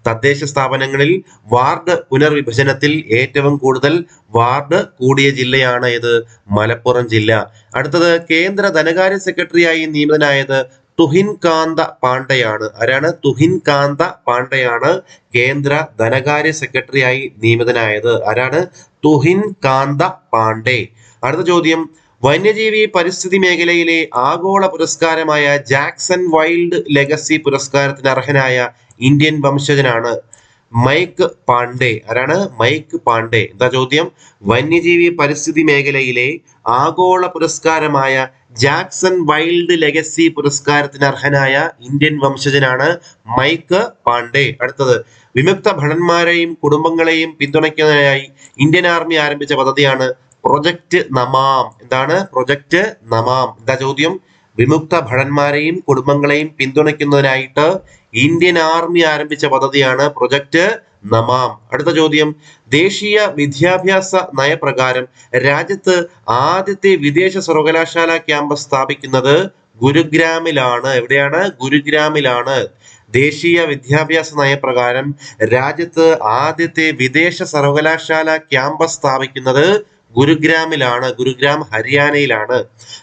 തദ്ദേശ സ്ഥാപനങ്ങളിൽ വാർഡ് പുനർവിഭജനത്തിൽ ഏറ്റവും കൂടുതൽ വാർഡ് കൂടിയ ജില്ലയാണ് ഏത്? മലപ്പുറം ജില്ല. അടുത്തത്, കേന്ദ്ര ധനകാര്യ സെക്രട്ടറിയായി നിയമിതനായത് തുഹിൻ കാന്ത പാണ്ഡെയാണ്. ആരാണ്? തുഹിൻ കാന്ത പാണ്ഡെയാണ് കേന്ദ്ര ധനകാര്യ സെക്രട്ടറിയായി നിയമിതനായത്. ആരാണ്? തുഹിൻ കാന്ത പാണ്ഡെ. അടുത്ത ചോദ്യം, വന്യജീവി പരിസ്ഥിതി മേഖലയിലെ ആഗോള പുരസ്കാരമായ ജാക്സൺ വൈൽഡ് ലെഗസി പുരസ്കാരത്തിന് അർഹനായ ഇന്ത്യൻ വംശജനാണ് മൈക്ക് പാണ്ഡെ. ആരാണ്? മൈക്ക് പാണ്ഡെ. എന്താ ചോദ്യം? വന്യജീവി പരിസ്ഥിതി മേഖലയിലെ ആഗോള പുരസ്കാരമായ ജാക്സൺ വൈൽഡ് ലെഗസി പുരസ്കാരത്തിന് അർഹനായ ഇന്ത്യൻ വംശജനാണ് മൈക്ക് പാണ്ഡെ. അടുത്തത്, വിമുക്ത ഭടന്മാരെയും കുടുംബങ്ങളെയും പിന്തുണയ്ക്കുന്നതിനായി ഇന്ത്യൻ ആർമി ആരംഭിച്ച പദ്ധതിയാണ് പ്രൊജക്ട് നമാം. എന്താണ്? പ്രൊജക്ട് നമാം. എന്താ ചോദ്യം? വിമുക്ത ഭടന്മാരെയും കുടുംബങ്ങളെയും പിന്തുണയ്ക്കുന്നതിനായിട്ട് ഇന്ത്യൻ ആർമി ആരംഭിച്ച പദ്ധതിയാണ് പ്രൊജക്ട് നമാം. അടുത്ത ചോദ്യം, ദേശീയ വിദ്യാഭ്യാസ നയപ്രകാരം രാജ്യത്ത് ആദ്യത്തെ വിദേശ സർവകലാശാല ക്യാമ്പസ് സ്ഥാപിക്കുന്നത് ഗുരുഗ്രാമിലാണ്. എവിടെയാണ്? ഗുരുഗ്രാമിലാണ്. ദേശീയ വിദ്യാഭ്യാസ നയപ്രകാരം രാജ്യത്ത് ആദ്യത്തെ വിദേശ സർവകലാശാല ക്യാമ്പസ് സ്ഥാപിക്കുന്നത് ഗുരുഗ്രാമിലാണ്. ഗുരുഗ്രാം ഹരിയാനയിലാണ്.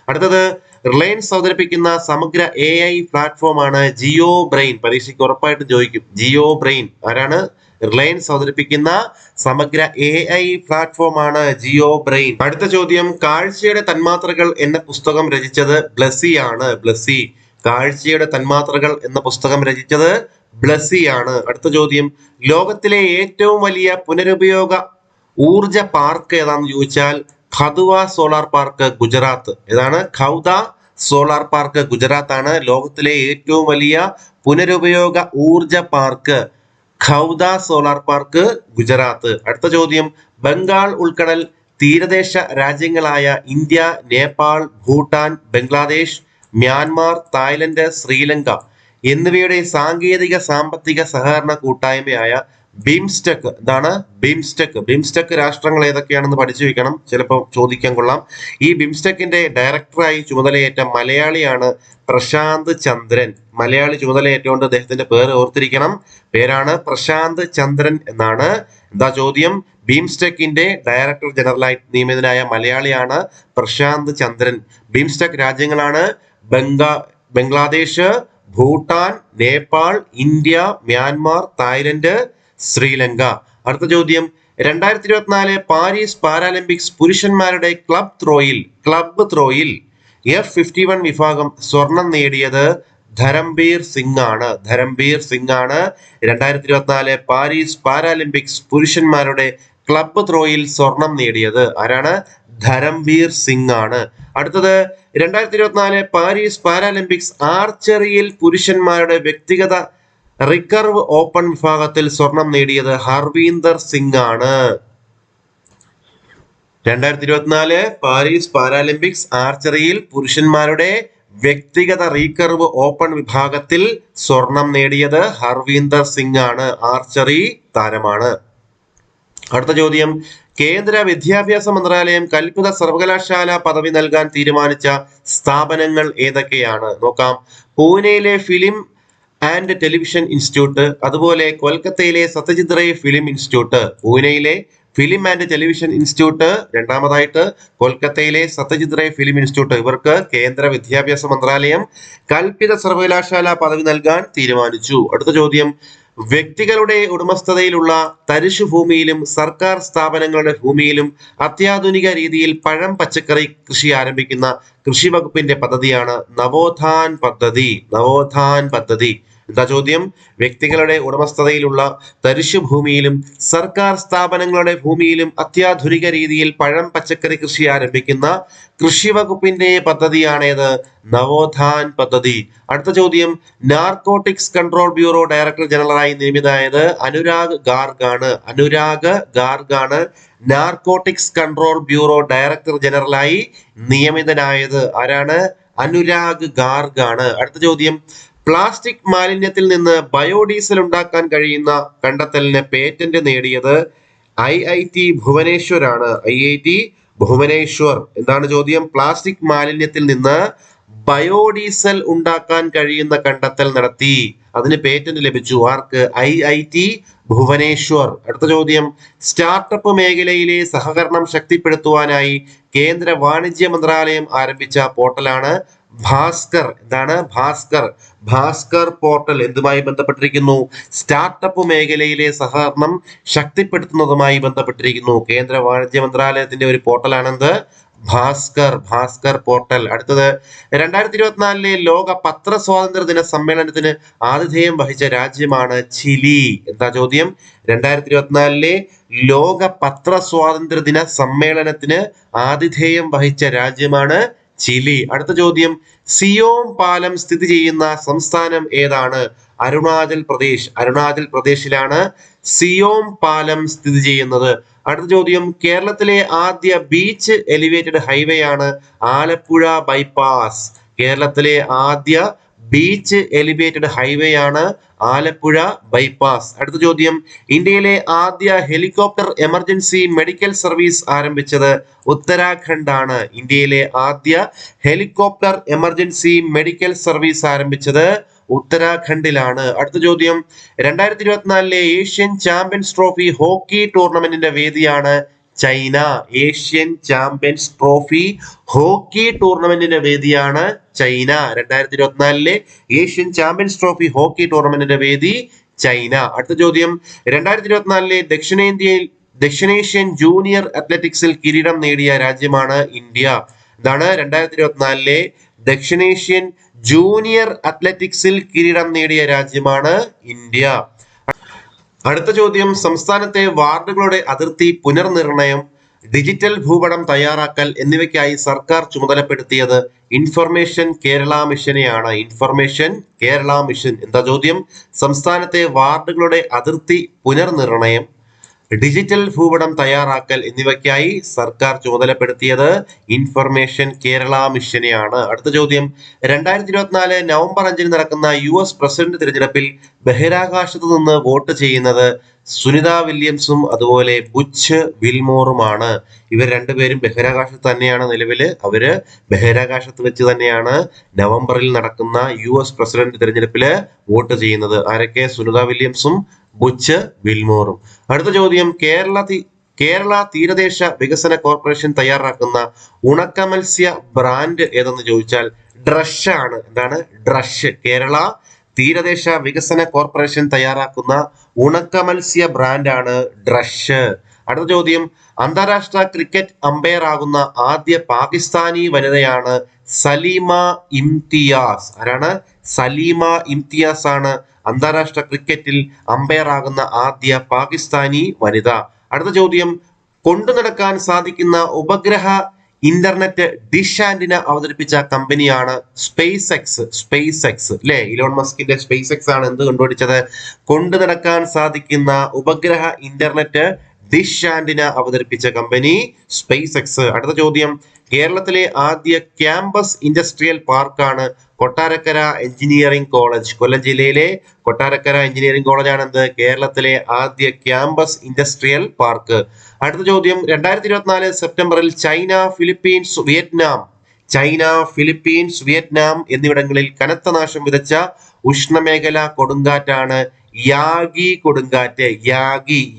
അടുത്തത് റിലയൻസ് അവതരിപ്പിക്കുന്ന സമഗ്ര AI പ്ലാറ്റ്ഫോമാണ് ജിയോ ബ്രെയിൻ. പരീക്ഷയ്ക്ക് ഉറപ്പായിട്ടും ചോദിക്കും. ജിയോ ബ്രെയിൻ ആരാണ്? റിലയൻസ് അവതരിപ്പിക്കുന്ന സമഗ്ര AI പ്ലാറ്റ്ഫോമാണ് ജിയോ ബ്രെയിൻ. അടുത്ത ചോദ്യം, കാഴ്ചയുടെ തന്മാത്രകൾ എന്ന പുസ്തകം രചിച്ചത് ബ്ലസി ആണ്. ബ്ലസി. കാഴ്ചയുടെ തന്മാത്രകൾ എന്ന പുസ്തകം രചിച്ചത് ബ്ലസി ആണ്. അടുത്ത ചോദ്യം, ലോകത്തിലെ ഏറ്റവും വലിയ പുനരുപയോഗ ഊർജ പാർക്ക് ഏതാണെന്ന് ചോദിച്ചാൽ ഖദുവ സോളാർ പാർക്ക്, ഗുജറാത്ത്. ഏതാണ്? ഖൗദ സോളാർ പാർക്ക്, ഗുജറാത്ത് ആണ്. ലോകത്തിലെ ഏറ്റവും വലിയ പുനരുപയോഗ ഊർജ park Khavda solar park, Gujarat. അടുത്ത ചോദ്യം, ബംഗാൾ ഉൾക്കടൽ തീരദേശ രാജ്യങ്ങളായ India, Nepal, Bhutan, Bangladesh, Myanmar, Thailand, Sri Lanka എന്നിവയുടെ സാങ്കേതിക സാമ്പത്തിക സഹകരണ കൂട്ടായ്മയായ ബിംസ്റ്റെക്. എന്താണ്? ബിംസ്റ്റെക്. ബിംസ്റ്റെക് രാഷ്ട്രങ്ങൾ ഏതൊക്കെയാണെന്ന് പഠിച്ചു വെക്കണം, ചിലപ്പോൾ ചോദിക്കാൻ കൊള്ളാം. ഈ ബിംസ്റ്റെക്കിന്റെ ഡയറക്ടറായി ചുമതലയേറ്റ മലയാളിയാണ് പ്രശാന്ത് ചന്ദ്രൻ. മലയാളി ചുമതലയേറ്റുകൊണ്ട് അദ്ദേഹത്തിന്റെ പേര് ഓർത്തിരിക്കണം. പേരാണ് പ്രശാന്ത് ചന്ദ്രൻ എന്നാണ്. എന്താ ചോദ്യം? ബിംസ്റ്റെക്കിന്റെ ഡയറക്ടർ ജനറലായി നിയമിതനായ മലയാളിയാണ് പ്രശാന്ത് ചന്ദ്രൻ. ബിംസ്റ്റെക് രാജ്യങ്ങളാണ് Bangladesh, Bhutan, Nepal, India, Myanmar, Thailand, Sri Lanka. അടുത്ത ചോദ്യം, 2024 പാരീസ് പാരാലിമ്പിക്സ് പുരുഷന്മാരുടെ ക്ലബ് ത്രോയിൽ F51 വിഭാഗം സ്വർണം നേടിയത് ധരംബീർ സിംഗ് ആണ്. ധരംബീർ സിംഗ് ആണ് 2024 പാരീസ് പാരാലിമ്പിക്സ് പുരുഷന്മാരുടെ ക്ലബ് ത്രോയിൽ സ്വർണം നേടിയത്. ആരാണ്? ധരംബീർ സിംഗ് ആണ്. അടുത്തത്, 2024 പാരീസ് പാരാലിമ്പിക്സ് ആർച്ചറിയിൽ പുരുഷന്മാരുടെ വ്യക്തിഗത റിക്കർവ് ഓപ്പൺ വിഭാഗത്തിൽ സ്വർണം നേടിയത് ഹർവീന്ദർ സിംഗ് ആണ്. 2024 പാരീസ് പാരാലിമ്പിക്സ് ആർച്ചറിയിൽ പുരുഷന്മാരുടെ വ്യക്തിഗത റീകർവ് ഓപ്പൺ വിഭാഗത്തിൽ സ്വർണം നേടിയത് ഹർവീന്ദർ സിംഗ് ആണ്. ആർച്ചറി താരമാണ്. അടുത്ത ചോദ്യം, കേന്ദ്ര വിദ്യാഭ്യാസ മന്ത്രാലയം കൽപ്പിത സർവകലാശാല പദവി നൽകാൻ തീരുമാനിച്ച സ്ഥാപനങ്ങൾ ഏതൊക്കെയാണ്? നോക്കാം. പൂനെയിലെ ഫിലിം ആൻഡ് ടെലിവിഷൻ ഇൻസ്റ്റിറ്റ്യൂട്ട്, അതുപോലെ കൊൽക്കത്തയിലെ സത്യജിത് റേ ഫിലിം ഇൻസ്റ്റിറ്റ്യൂട്ട്. പൂനെയിലെ ഫിലിം ആൻഡ് ടെലിവിഷൻ ഇൻസ്റ്റിറ്റ്യൂട്ട്, രണ്ടാമതായിട്ട് കൊൽക്കത്തയിലെ സത്യജിത് റേ ഫിലിം ഇൻസ്റ്റിറ്റ്യൂട്ട്. ഇവർക്ക് കേന്ദ്ര വിദ്യാഭ്യാസ മന്ത്രാലയം കൽപ്പിത സർവകലാശാല പദവി നൽകാൻ തീരുമാനിച്ചു. അടുത്ത ചോദ്യം, വ്യക്തികളുടെ ഉടമസ്ഥതയിലുള്ള തരിശു ഭൂമിയിലും സർക്കാർ സ്ഥാപനങ്ങളുടെ ഭൂമിയിലും അത്യാധുനിക രീതിയിൽ പഴം പച്ചക്കറി കൃഷി ആരംഭിക്കുന്ന കൃഷി വകുപ്പിന്റെ പദ്ധതിയാണ് നവോത്ഥാൻ പദ്ധതി. നവോത്ഥാൻ പദ്ധതി. എന്താ ചോദ്യം? വ്യക്തികളുടെ ഉടമസ്ഥതയിലുള്ള തരിശു ഭൂമിയിലും സർക്കാർ സ്ഥാപനങ്ങളുടെ ഭൂമിയിലും അത്യാധുനിക രീതിയിൽ പഴം പച്ചക്കറി കൃഷി ആരംഭിക്കുന്ന കൃഷി വകുപ്പിന്റെ പദ്ധതിയാണേത്? നവോത്ഥാൻ പദ്ധതി. അടുത്ത ചോദ്യം, നാർക്കോട്ടിക്സ് കൺട്രോൾ ബ്യൂറോ ഡയറക്ടർ ജനറലായി നിയമിതനായത് അനുരാഗ് ഗാർഗ് ആണ്. അനുരാഗ് ഗാർഗ് ആണ് നാർക്കോട്ടിക്സ് കൺട്രോൾ ബ്യൂറോ ഡയറക്ടർ ജനറലായി നിയമിതനായത്. ആരാണ്? അനുരാഗ് ഗാർഗ് ആണ്. അടുത്ത ചോദ്യം, പ്ലാസ്റ്റിക് മാലിന്യത്തിൽ നിന്ന് ബയോഡീസൽ ഉണ്ടാക്കാൻ കഴിയുന്ന കണ്ടെത്തലിന് പേറ്റന്റ് നേടിയത് IIT ഭുവനേശ്വർ ആണ്. IIT ഭുവനേശ്വർ. എന്താണ് ചോദ്യം? പ്ലാസ്റ്റിക് മാലിന്യത്തിൽ നിന്ന് ബയോഡീസൽ ഉണ്ടാക്കാൻ കഴിയുന്ന കണ്ടെത്തൽ നടത്തി. അതിന് പേറ്റന്റ് ലഭിച്ചു. ആർക്ക്? IIT ഭുവനേശ്വർ. അടുത്ത ചോദ്യം, സ്റ്റാർട്ടപ്പ് മേഖലയിലെ സഹകരണം ശക്തിപ്പെടുത്തുവാനായി കേന്ദ്ര വാണിജ്യ മന്ത്രാലയം ആരംഭിച്ച പോർട്ടലാണ് ഭാസ്കർ. എന്താണ്? ഭാസ്കർ. ഭാസ്കർ പോർട്ടൽ എന്തുമായി ബന്ധപ്പെട്ടിരിക്കുന്നു? സ്റ്റാർട്ടപ്പ് മേഖലയിലെ സഹകരണം ശക്തിപ്പെടുത്തുന്നതുമായി ബന്ധപ്പെട്ടിരിക്കുന്നു. കേന്ദ്ര വാണിജ്യ മന്ത്രാലയത്തിന്റെ ഒരു പോർട്ടലാണെന്ത്? ഭാസ്കർ. ഭാസ്കർ പോർട്ടൽ. അടുത്തത്, 2024 ലോക പത്ര സ്വാതന്ത്ര്യ ദിന സമ്മേളനത്തിന് ആതിഥേയം വഹിച്ച രാജ്യമാണ് ചിലി. എന്താ ചോദ്യം? 2024 ലോക പത്ര സ്വാതന്ത്ര്യ ദിന സമ്മേളനത്തിന് ആതിഥേയം വഹിച്ച രാജ്യമാണ് ചിലി. അടുത്ത ചോദ്യം, സിയോം പാലം സ്ഥിതി ചെയ്യുന്ന സംസ്ഥാനം ഏതാണ്? അരുണാചൽ പ്രദേശ്. അരുണാചൽ പ്രദേശിലാണ് സിയോം പാലം സ്ഥിതി ചെയ്യുന്നത്. അടുത്ത ചോദ്യം, കേരളത്തിലെ ആദ്യ ബീച്ച് എലിവേറ്റഡ് ഹൈവേ ആണ് ആലപ്പുഴ ബൈപ്പാസ്. കേരളത്തിലെ ആദ്യ ബീച്ച് എലിവേറ്റഡ് ഹൈവേ ആണ് ആലപ്പുഴ ബൈപ്പാസ്. അടുത്ത ചോദ്യം, ഇന്ത്യയിലെ ആദ്യ ഹെലികോപ്റ്റർ എമർജൻസി മെഡിക്കൽ സർവീസ് ആരംഭിച്ചത് ഉത്തരാഖണ്ഡ് ആണ്. ഇന്ത്യയിലെ ആദ്യ ഹെലികോപ്റ്റർ എമർജൻസി മെഡിക്കൽ സർവീസ് ആരംഭിച്ചത് ഉത്തരാഖണ്ഡിലാണ്. അടുത്ത ചോദ്യം, 2024 ഏഷ്യൻ ചാമ്പ്യൻസ് ട്രോഫി ഹോക്കി ടൂർണമെന്റിന്റെ വേദിയാണ് China. Asian Champions Trophy hockey ടൂർണമെന്റിന്റെ വേദിയാണ് China. 2024 Asian Champions Trophy hockey ടൂർണമെന്റിന്റെ വേദി ചൈന. അടുത്ത ചോദ്യം, 2024 ദക്ഷിണേഷ്യൻ ജൂനിയർ അത്ലറ്റിക്സിൽ കിരീടം നേടിയ രാജ്യമാണ് ഇന്ത്യ. ഇതാണ് 2024 ദക്ഷിണേഷ്യൻ ജൂനിയർ അത്ലറ്റിക്സിൽ കിരീടം നേടിയ രാജ്യമാണ് ഇന്ത്യ. അടുത്ത ചോദ്യം, സംസ്ഥാനത്തെ വാർഡുകളുടെ അതിർത്തി പുനർനിർണയം, ഡിജിറ്റൽ ഭൂപടം തയ്യാറാക്കൽ എന്നിവയ്ക്കായി സർക്കാർ ചുമതലപ്പെടുത്തിയത് ഇൻഫർമേഷൻ കേരള മിഷനെയാണ്. Information Kerala mission. എന്താ ചോദ്യം? സംസ്ഥാനത്തെ വാർഡുകളുടെ അതിർത്തി പുനർനിർണയം, ഡിജിറ്റൽ ഭൂപടം തയ്യാറാക്കൽ എന്നിവയ്ക്കായി സർക്കാർ ചുമതലപ്പെടുത്തിയത് ഇൻഫർമേഷൻ കേരള മിഷനെയാണ്. അടുത്ത ചോദ്യം, 2024 നവംബർ 5 നടക്കുന്ന US പ്രസിഡന്റ് തിരഞ്ഞെടുപ്പിൽ ബഹിരാകാശത്ത് നിന്ന് വോട്ട് ചെയ്യുന്നത് സുനിത വില്യംസും അതുപോലെ ബുച്ച് വിൽമോറുമാണ്. ഇവർ രണ്ടുപേരും ബഹിരാകാശത്ത് തന്നെയാണ് നിലവിൽ. അവര് ബഹിരാകാശത്ത് വെച്ച് തന്നെയാണ് നവംബറിൽ നടക്കുന്ന US പ്രസിഡന്റ് തിരഞ്ഞെടുപ്പില് വോട്ട് ചെയ്യുന്നത്. ആരൊക്കെ? സുനിത വില്യംസും ബുച്ച് വിൽമോറും. അടുത്ത ചോദ്യം, കേരള തീരദേശ വികസന കോർപ്പറേഷൻ തയ്യാറാക്കുന്ന ഉണക്ക മത്സ്യ ബ്രാൻഡ് ഏതെന്ന് ചോദിച്ചാൽ ഡ്രഷ് ആണ്. എന്താണ്? ഡ്രഷ്. കേരള തീരദേശ വികസന കോർപ്പറേഷൻ തയ്യാറാക്കുന്ന ഉണക്ക മത്സ്യ ബ്രാൻഡാണ് ഡ്രഷ്. അടുത്ത ചോദ്യം, അന്താരാഷ്ട്ര ക്രിക്കറ്റ് അമ്പയർ ആകുന്ന ആദ്യ പാകിസ്ഥാനി വനിതയാണ് സലീമ ഇംതിയാസ്. ആരാണ്? സലീമ ഇംതിയാസ് ആണ് അന്താരാഷ്ട്ര ക്രിക്കറ്റിൽ അമ്പയർ ആകുന്ന ആദ്യ പാകിസ്ഥാനി വനിത. അടുത്ത ചോദ്യം, കൊണ്ടു നടക്കാൻ സാധിക്കുന്ന ഉപഗ്രഹ ഇന്റർനെറ്റ് ഡിഷ് ആന്റിന അവതരിപ്പിച്ച കമ്പനിയാണ് സ്പേസ് എക്സ്. സ്പേസ് എക്സ് അല്ലെ? ഇലോൺ മസ്കിന്റെ സ്പേസ് എക്സ് ആണ് എന്ത് കണ്ടുപിടിച്ചത്? കൊണ്ടു നടക്കാൻ സാധിക്കുന്ന ഉപഗ്രഹ ഇന്റർനെറ്റ് ഡിഷ് ആന്റിന അവതരിപ്പിച്ച കമ്പനി സ്പേസ് എക്സ്. അടുത്ത ചോദ്യം, കേരളത്തിലെ ആദ്യ ക്യാമ്പസ് ഇൻഡസ്ട്രിയൽ പാർക്കാണ് കൊട്ടാരക്കര എഞ്ചിനീയറിംഗ് കോളേജ്. കൊല്ലം ജില്ലയിലെ കൊട്ടാരക്കര എഞ്ചിനീയറിംഗ് കോളേജ് ആണ് എന്ത്? കേരളത്തിലെ ആദ്യ ക്യാമ്പസ് ഇൻഡസ്ട്രിയൽ പാർക്ക്. അടുത്ത ചോദ്യം, 2024 സെപ്റ്റംബറിൽ ചൈന, ഫിലിപ്പീൻസ്, വിയറ്റ്നാം എന്നിവിടങ്ങളിൽ കനത്ത നാശം വിതച്ച ഉഷ്ണമേഖല കൊടുങ്കാറ്റാണ് യാഗി കൊടുങ്കാറ്റ്.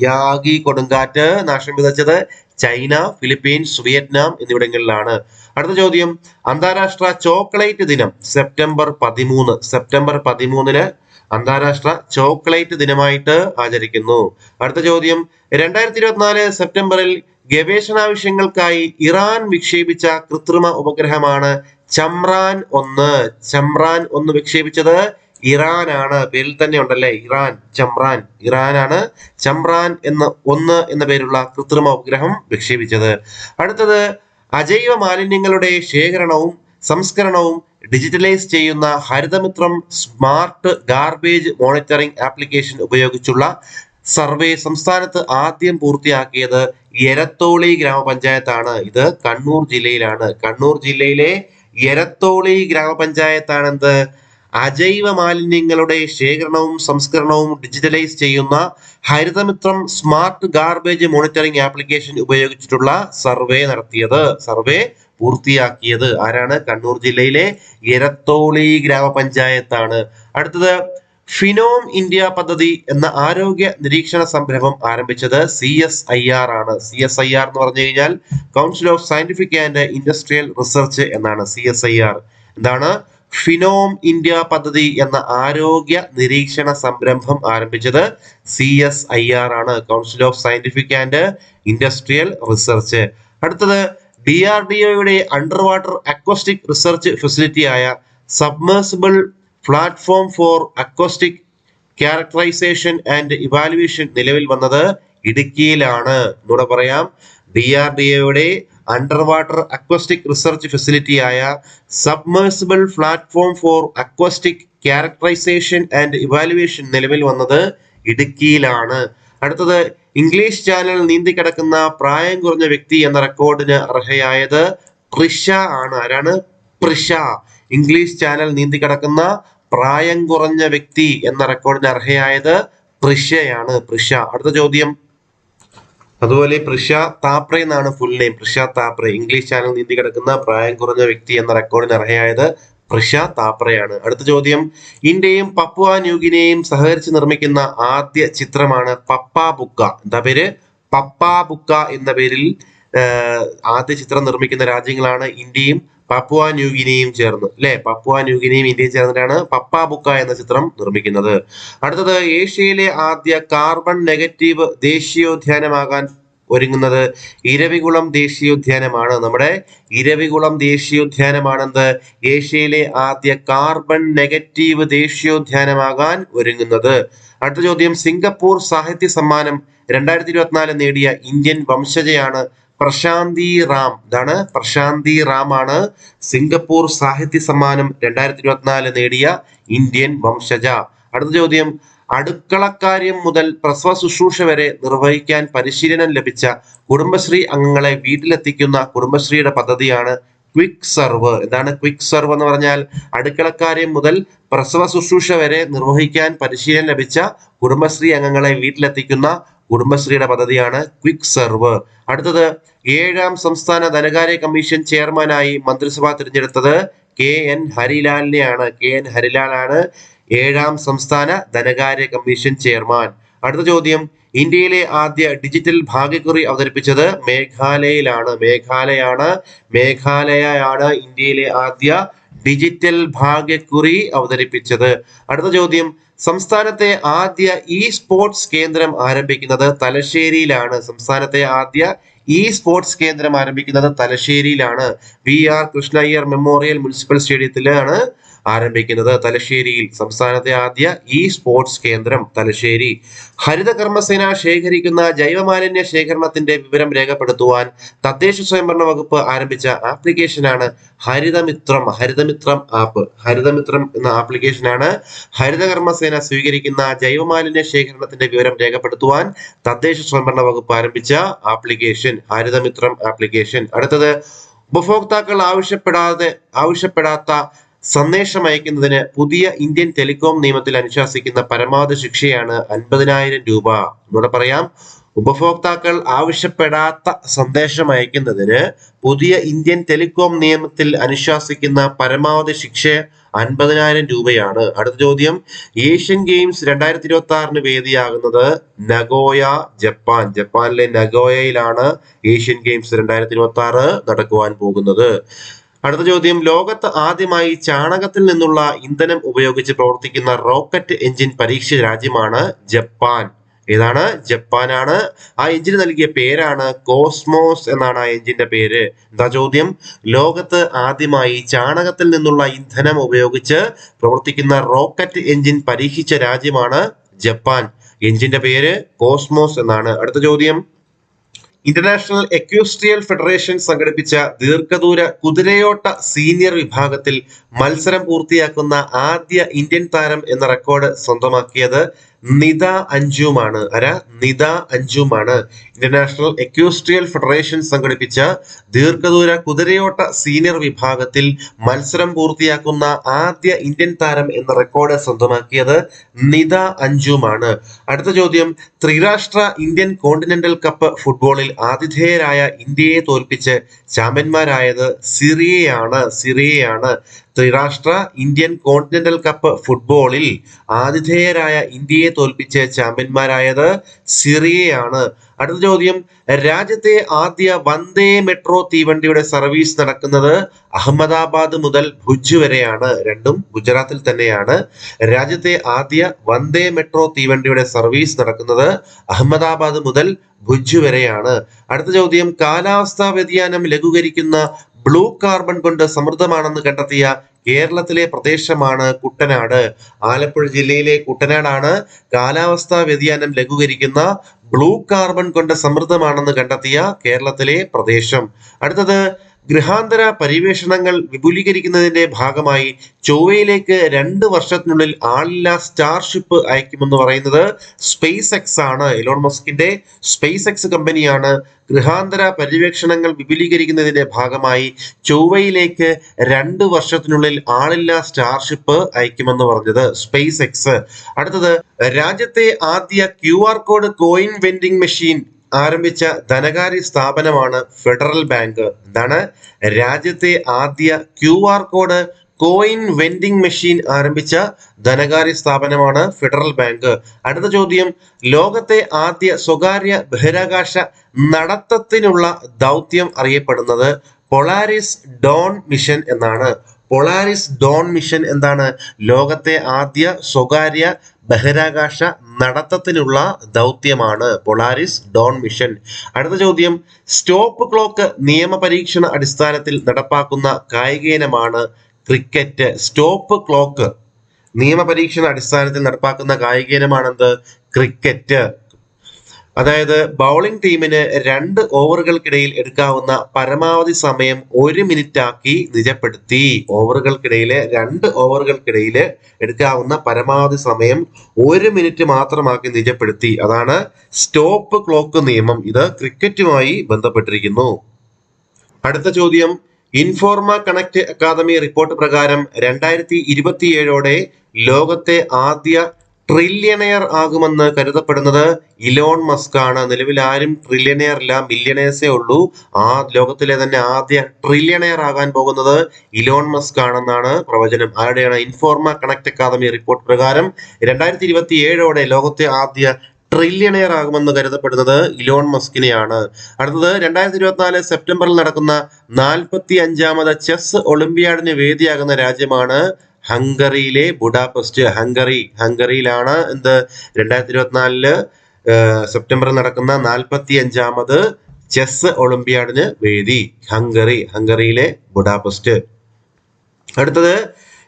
യാഗി കൊടുങ്കാറ്റ് നാശം വിതച്ചത് ചൈന, ഫിലിപ്പീൻസ്, വിയറ്റ്നാം എന്നിവിടങ്ങളിലാണ്. അടുത്ത ചോദ്യം, അന്താരാഷ്ട്ര ചോക്ലേറ്റ് ദിനം സെപ്റ്റംബർ 13 അന്താരാഷ്ട്ര ചോക്ലേറ്റ് ദിനമായിട്ട് ആചരിക്കുന്നു. അടുത്ത ചോദ്യം, 2024 സെപ്റ്റംബറിൽ ഗവേഷണാവശ്യങ്ങൾക്കായി ഇറാൻ വിക്ഷേപിച്ച കൃത്രിമ ഉപഗ്രഹമാണ് ചമ്രാൻ 1. ചമ്രാൻ 1 വിക്ഷേപിച്ചത് ഇറാനാണ്. പേരിൽ തന്നെ ഉണ്ടല്ലേ ഇറാൻ. ഇറാനാണ് ചമ്രാൻ 1 എന്ന പേരുള്ള കൃത്രിമ ഉപഗ്രഹം വിക്ഷേപിച്ചത്. അടുത്തത്, അജൈവ മാലിന്യങ്ങളുടെ ശേഖരണവും സംസ്കരണവും ഡിജിറ്റലൈസ് ചെയ്യുന്ന ഹരിതമിത്രം സ്മാർട്ട് ഗാർബേജ് മോണിറ്ററിംഗ് ആപ്ലിക്കേഷൻ ഉപയോഗിച്ചുള്ള സർവേ സംസ്ഥാനത്ത് ആദ്യം പൂർത്തിയാക്കിയത് എരത്തോളി ഗ്രാമപഞ്ചായത്താണ്. ഇത് കണ്ണൂർ ജില്ലയിലാണ്. കണ്ണൂർ ജില്ലയിലെ എരത്തോളി ഗ്രാമപഞ്ചായത്താണ് എന്ത്? അജൈവ മാലിന്യങ്ങളുടെ ശേഖരണവും സംസ്കരണവും ഡിജിറ്റലൈസ് ചെയ്യുന്ന ഹരിതമിത്രം സ്മാർട്ട് ഗാർബേജ് മോണിറ്ററിംഗ് ആപ്ലിക്കേഷൻ ഉപയോഗിച്ചിട്ടുള്ള സർവേ പൂർത്തിയാക്കിയത് ആരാണ്? കണ്ണൂർ ജില്ലയിലെ എരത്തോളി ഗ്രാമപഞ്ചായത്താണ്. അടുത്തത്, ഫിനോം ഇന്ത്യ പദ്ധതി എന്ന ആരോഗ്യ നിരീക്ഷണ സംരംഭം ആരംഭിച്ചത് CSIR ആണ്. CSIR എന്ന് പറഞ്ഞു കഴിഞ്ഞാൽ council of scientific and industrial research എന്നാണ്. CSIR എന്താണ്? ഫിനോം ഇന്ത്യ പദ്ധതി എന്ന ആരോഗ്യ നിരീക്ഷണ സംരംഭം ആരംഭിച്ചത് CSIR ആണ്. Council of scientific and industrial research. അടുത്തത്, DRDOയുടെ അണ്ടർ വാട്ടർ അക്വസ്റ്റിക് റിസർച്ച് ഫെസിലിറ്റിയായ submersible platform for acoustic characterisation and evaluation നിലവിൽ വന്നത് ഇടുക്കിയിലാണ്. എന്നൂടെ പറയാം, DRDOയുടെ അണ്ടർ വാട്ടർ അക്വസ്റ്റിക് റിസർച്ച് ഫെസിലിറ്റിയായ submersible platform for acoustic characterisation and evaluation നിലവിൽ വന്നത് ഇടുക്കിയിലാണ്. അടുത്തത്, ഇംഗ്ലീഷ് ചാനൽ നീന്തിക്കിടക്കുന്ന പ്രായം കുറഞ്ഞ വ്യക്തി എന്ന റെക്കോർഡിന് അർഹയായത് പ്രിഷ ആണ്. ആരാണ്? പ്രിഷ. ഇംഗ്ലീഷ് ചാനൽ നീന്തിക്കിടക്കുന്ന പ്രായം കുറഞ്ഞ വ്യക്തി എന്ന റെക്കോർഡിന് അർഹയായത് പ്രിഷയാണ്. പ്രിഷ. അടുത്ത ചോദ്യം, അതുപോലെ പ്രിഷ താപ്രെ എന്നാണ് ഫുൾ നെയിം. പ്രിഷ താപ്രെ. ഇംഗ്ലീഷ് ചാനൽ നീന്തിക്കിടക്കുന്ന പ്രായം കുറഞ്ഞ വ്യക്തി എന്ന റെക്കോർഡിന് അർഹയായത് പ്രിഷ താപ്രയാണ്. അടുത്ത ചോദ്യം, ഇന്ത്യയും പപ്പുവ ന്യൂഗിനിയയും സഹകരിച്ച് നിർമ്മിക്കുന്ന ആദ്യ ചിത്രമാണ് പപ്പാ ബുക്ക. എന്താ പേര്? പപ്പാ ബുക്ക എന്ന പേരിൽ ആദ്യ ചിത്രം നിർമ്മിക്കുന്ന രാജ്യങ്ങളാണ് ഇന്ത്യയും പപ്പുവ ന്യൂഗിനിയും ചേർന്ന്, അല്ലെ? പപ്പുവ ന്യൂഗിനിയും ഇന്ത്യയും ചേർന്നിട്ടാണ് പപ്പാ ബുക്ക എന്ന ചിത്രം നിർമ്മിക്കുന്നത്. അടുത്തത്, ഏഷ്യയിലെ ആദ്യ കാർബൺ നെഗറ്റീവ് ദേശീയോദ്യാനമാകാൻ ഒരുങ്ങുന്നത് ഇരവികുളം ദേശീയോദ്യാനമാണ്. നമ്മുടെ ഇരവികുളം ദേശീയോദ്യാനമാണെന്ത്? ഏഷ്യയിലെ ആദ്യ കാർബൺ നെഗറ്റീവ് ദേശീയോദ്യാനമാകാൻ ഒരുങ്ങുന്നത്. അടുത്ത ചോദ്യം, സിംഗപ്പൂർ സാഹിത്യ സമ്മാനം 2024 നേടിയ ഇന്ത്യൻ വംശജയാണ് പ്രശാന്തി റാം. ഇതാണ് പ്രശാന്തി റാം ആണ് സിംഗപ്പൂർ സാഹിത്യ സമ്മാനം 2024 നേടിയ ഇന്ത്യൻ വംശജ. അടുത്ത ചോദ്യം, അടുക്കളക്കാര്യം മുതൽ പ്രസവ ശുശ്രൂഷ വരെ നിർവഹിക്കാൻ പരിശീലനം ലഭിച്ച കുടുംബശ്രീ അംഗങ്ങളെ വീട്ടിലെത്തിക്കുന്ന കുടുംബശ്രീയുടെ പദ്ധതിയാണ് ക്വിക്ക് സർവ്. എന്താണ് ക്വിക്ക് സർവ് എന്ന് പറഞ്ഞാൽ? അടുക്കളക്കാര്യം മുതൽ പ്രസവ ശുശ്രൂഷ വരെ നിർവഹിക്കാൻ പരിശീലനം ലഭിച്ച കുടുംബശ്രീ അംഗങ്ങളെ വീട്ടിലെത്തിക്കുന്ന കുടുംബശ്രീയുടെ പദ്ധതിയാണ് ക്വിക്ക് സർവ്. അടുത്തത്, 7ാം സംസ്ഥാന ധനകാര്യ കമ്മീഷൻ ചെയർമാനായി മന്ത്രിസഭ തിരഞ്ഞെടുത്തത് KN ഹരിലാലിനെയാണ്. KN ഹരിലാലാണ് 7ാം സംസ്ഥാന ധനകാര്യ കമ്മീഷൻ ചെയർമാൻ. അടുത്ത ചോദ്യം, ഇന്ത്യയിലെ ആദ്യ ഡിജിറ്റൽ ഭാഗ്യക്കുറി അവതരിപ്പിച്ചത് മേഘാലയയിലാണ്. മേഘാലയയാണ് ഇന്ത്യയിലെ ആദ്യ ഡിജിറ്റൽ ഭാഗ്യക്കുറി അവതരിപ്പിച്ചത്. അടുത്ത ചോദ്യം, സംസ്ഥാനത്തെ ആദ്യ ഇ സ്പോർട്സ് കേന്ദ്രം ആരംഭിക്കുന്നത് തലശ്ശേരിയിലാണ്. സംസ്ഥാനത്തെ ആദ്യ ഇ സ്പോർട്സ് കേന്ദ്രം ആരംഭിക്കുന്നത് തലശ്ശേരിയിലാണ്. VR കൃഷ്ണയ്യർ മെമ്മോറിയൽ മുനിസിപ്പൽ സ്റ്റേഡിയത്തിലാണ് ആരംഭിക്കുന്നത്, തലശ്ശേരിയിൽ. സംസ്ഥാനത്തെ ആദ്യ ഇ സ്പോർട്സ് കേന്ദ്രം തലശ്ശേരി. ഹരിത കർമ്മസേന ശേഖരിക്കുന്ന ജൈവമാലിന്യ ശേഖരണത്തിന്റെ വിവരം രേഖപ്പെടുത്തുവാൻ തദ്ദേശ സ്വയംഭരണ വകുപ്പ് ആരംഭിച്ച ആപ്ലിക്കേഷനാണ് ഹരിതമിത്രം. ഹരിതമിത്രം എന്ന ആപ്ലിക്കേഷനാണ് ഹരിത കർമ്മസേന സ്വീകരിക്കുന്ന ജൈവമാലിന്യ ശേഖരണത്തിന്റെ വിവരം രേഖപ്പെടുത്തുവാൻ തദ്ദേശ സ്വയംഭരണ വകുപ്പ് ആരംഭിച്ച ആപ്ലിക്കേഷൻ ഹരിതമിത്രം ആപ്ലിക്കേഷൻ. അടുത്തത്, ഉപഭോക്താക്കൾ ആവശ്യപ്പെടാത്ത സന്ദേശം അയക്കുന്നതിന് പുതിയ ഇന്ത്യൻ ടെലികോം നിയമത്തിൽ അനുശാസിക്കുന്ന പരമാവധി ശിക്ഷയാണ് 50,000 രൂപ. എന്നൂടെ പറയാം, ഉപഭോക്താക്കൾ ആവശ്യപ്പെടാത്ത സന്ദേശം അയക്കുന്നതിന് പുതിയ ഇന്ത്യൻ ടെലികോം നിയമത്തിൽ അനുശാസിക്കുന്ന പരമാവധി ശിക്ഷ 50,000 രൂപയാണ്. അടുത്ത ചോദ്യം, ഏഷ്യൻ ഗെയിംസ് 2026 വേദിയാകുന്നത് നഗോയ, ജപ്പാൻ. ജപ്പാനിലെ നഗോയയിലാണ് ഏഷ്യൻ ഗെയിംസ് 2026 നടക്കുവാൻ പോകുന്നത്. അടുത്ത ചോദ്യം, ലോകത്ത് ആദ്യമായി ചാണകത്തിൽ നിന്നുള്ള ഇന്ധനം ഉപയോഗിച്ച് പ്രവർത്തിക്കുന്ന റോക്കറ്റ് എഞ്ചിൻ പരീക്ഷിച്ച രാജ്യമാണ് ജപ്പാൻ. ഏതാണ്? ജപ്പാനാണ്. ആ എഞ്ചിന് നൽകിയ പേരാണ് കോസ്മോസ് എന്നാണ് ആ എഞ്ചിന്റെ പേര്. എന്താ ചോദ്യം? ലോകത്ത് ആദ്യമായി ചാണകത്തിൽ നിന്നുള്ള ഇന്ധനം ഉപയോഗിച്ച് പ്രവർത്തിക്കുന്ന റോക്കറ്റ് എഞ്ചിൻ പരീക്ഷിച്ച രാജ്യമാണ് ജപ്പാൻ. എഞ്ചിന്റെ പേര് കോസ്മോസ് എന്നാണ്. അടുത്ത ചോദ്യം, ഇന്റർനാഷണൽ എക്വസ്ട്രിയൽ ഫെഡറേഷൻ സംഘടിപ്പിച്ച ദീർഘദൂര കുതിരയോട്ട സീനിയർ വിഭാഗത്തിൽ മത്സരം പൂർത്തിയാക്കുന്ന ആദ്യ ഇന്ത്യൻ താരം എന്ന റെക്കോർഡ് സ്വന്തമാക്കിയത് നിത അഞ്ജുമാണ്. നിത അഞ്ജുമാണ്. ഇന്റർനാഷണൽ എക്വസ്ട്രിയൽ ഫെഡറേഷൻ സംഘടിപ്പിച്ച ദീർഘദൂര കുതിരയോട്ട സീനിയർ വിഭാഗത്തിൽ മത്സരം പൂർത്തിയാക്കുന്ന ആദ്യ ഇന്ത്യൻ താരം എന്ന റെക്കോർഡ് സ്വന്തമാക്കിയത് നിത അഞ്ജുമാണ്. അടുത്ത ചോദ്യം, ത്രിരാഷ്ട്ര ഇന്ത്യൻ കോണ്ടിനെന്റൽ കപ്പ് ഫുട്ബോളിൽ ആതിഥേയരായ ഇന്ത്യയെ തോൽപ്പിച്ച് ചാമ്പ്യന്മാരായത് സിറിയയാണ്. ത്രിരാഷ്ട്ര ഇന്ത്യൻ കോണ്ടിനെന്റൽ കപ്പ് ഫുട്ബോളിൽ ആതിഥേയരായ ഇന്ത്യയെ തോൽപ്പിച്ച് ചാമ്പ്യന്മാരായത് സിറിയയാണ്. അടുത്ത ചോദ്യം, രാജ്യത്തെ ആദ്യ വന്ദേ മെട്രോ തീവണ്ടിയുടെ സർവീസ് നടക്കുന്നത് അഹമ്മദാബാദ് മുതൽ ഭുജ് വരെയാണ്. രണ്ടും ഗുജറാത്തിൽ തന്നെയാണ്. രാജ്യത്തെ ആദ്യ വന്ദേ മെട്രോ തീവണ്ടിയുടെ സർവീസ് നടക്കുന്നത് അഹമ്മദാബാദ് മുതൽ ഭുജ് വരെയാണ്. അടുത്ത ചോദ്യം, കാലാവസ്ഥാ വ്യതിയാനം ലഘൂകരിക്കുന്ന ബ്ലൂ കാർബൺ കൊണ്ട് സമൃദ്ധമാണെന്ന് കണ്ടെത്തിയ കേരളത്തിലെ പ്രദേശമാണ് കുട്ടനാട്. ആലപ്പുഴ ജില്ലയിലെ കുട്ടനാടാണ് കാലാവസ്ഥാ വ്യതിയാനം ലഘൂകരിക്കുന്ന ബ്ലൂ കാർബൺ കൊണ്ട് സമൃദ്ധമാണെന്ന് കണ്ടെത്തിയ കേരളത്തിലെ പ്രദേശം. അടുത്തത്, ഗൃഹാന്തര പര്യവേഷണങ്ങൾ വിപുലീകരിക്കുന്നതിന്റെ ഭാഗമായി ചൊവ്വയിലേക്ക് 2 വർഷത്തിനുള്ളിൽ ആളില്ലാ സ്റ്റാർഷിപ്പ് അയക്കുമെന്ന് പറയുന്നത് സ്പേസ് എക്സ് ആണ്. എലോൺ മസ്കിന്റെ സ്പേസ് എക്സ് കമ്പനിയാണ് ഗൃഹാന്തര പര്യവേക്ഷണങ്ങൾ വിപുലീകരിക്കുന്നതിന്റെ ഭാഗമായി ചൊവ്വയിലേക്ക് 2 വർഷത്തിനുള്ളിൽ ആളില്ലാ സ്റ്റാർഷിപ്പ് അയക്കുമെന്ന് പറഞ്ഞത് സ്പേസ് എക്സ്. അടുത്തത്, രാജ്യത്തെ ആദ്യ QR code coin vending machine ആരംഭിച്ച ധനകാര്യ സ്ഥാപനമാണ് ഫെഡറൽ ബാങ്ക്. എന്താണ്? രാജ്യത്തെ ആദ്യ QR code coin vending machine ആരംഭിച്ച ധനകാര്യ സ്ഥാപനമാണ് ഫെഡറൽ ബാങ്ക്. അടുത്ത ചോദ്യം, ലോകത്തെ ആദ്യ സ്വകാര്യ ബഹിരാകാശ നടത്തത്തിനുള്ള ദൗത്യം അറിയപ്പെടുന്നത് പൊളാരിസ് ഡോൺ മിഷൻ എന്നാണ്. പൊളാരിസ് ഡോൺ മിഷൻ എന്താണ്? ലോകത്തെ ആദ്യ സ്വകാര്യ ബഹിരാകാശ നടത്തത്തിനുള്ള ദൗത്യമാണ് പൊളാരിസ് ഡോൺ മിഷൻ. അടുത്ത ചോദ്യം, സ്റ്റോപ്പ് ക്ലോക്ക് നിയമപരീക്ഷണ അടിസ്ഥാനത്തിൽ നടപ്പാക്കുന്ന കായിക ഇനമാണ് ക്രിക്കറ്റ്. സ്റ്റോപ്പ് ക്ലോക്ക് നിയമപരീക്ഷണ അടിസ്ഥാനത്തിൽ നടപ്പാക്കുന്ന കായിക ഇനമാണെന്ത്? ക്രിക്കറ്റ്. അതായത് ബൗളിംഗ് ടീമിന് 2 ഓവറുകൾക്കിടയിൽ എടുക്കാവുന്ന പരമാവധി സമയം 1 മിനിറ്റ് ആക്കി നിജപ്പെടുത്തി. 2 ഓവറുകൾക്കിടയിൽ എടുക്കാവുന്ന പരമാവധി സമയം 1 മിനിറ്റ് മാത്രമാക്കി നിജപ്പെടുത്തി. അതാണ് സ്റ്റോപ്പ് ക്ലോക്ക് നിയമം. ഇത് ക്രിക്കറ്റുമായി ബന്ധപ്പെട്ടിരിക്കുന്നു. അടുത്ത ചോദ്യം, ഇൻഫോർമ കണക്ട് അക്കാദമി റിപ്പോർട്ട് പ്രകാരം 2027ഓടെ ലോകത്തെ ആദ്യ ട്രില്യണയർ ആകുമെന്ന് കരുതപ്പെടുന്നത് ഇലോൺ മസ്ക് ആണ്. നിലവിൽ ആരും ട്രില്യണയർ ഇല്ല, മില്യണേഴ്സേ ഉള്ളൂ. ലോകത്തിലെ തന്നെ ആദ്യ ട്രില്യണയർ ആകാൻ പോകുന്നത് ഇലോൺ മസ്ക് ആണെന്നാണ് പ്രവചനം. ആരുടെയാണ്? ഇൻഫോർമ കണക്ട് അക്കാദമി റിപ്പോർട്ട് പ്രകാരം 2027ഓടെ ലോകത്തെ ആദ്യ ട്രില്യണയർ ആകുമെന്ന് കരുതപ്പെടുന്നത് ഇലോൺ മസ്കിനെയാണ്. അടുത്തത്, 2024 സെപ്റ്റംബറിൽ നടക്കുന്ന 45ാമത് ചെസ് ഒളിമ്പ്യാഡിന് വേദിയാകുന്ന രാജ്യമാണ് ഹംഗറിയിലെ ബുഡാപെസ്റ്റ്. ഹംഗറിയിലാണ് 2024 സെപ്റ്റംബറിൽ നടക്കുന്ന 45ാമത് ചെസ് ഒളിമ്പ്യാഡിന് വേദി. ഹംഗറിയിലെ ബുഡാപെസ്റ്റ്. അടുത്തത്,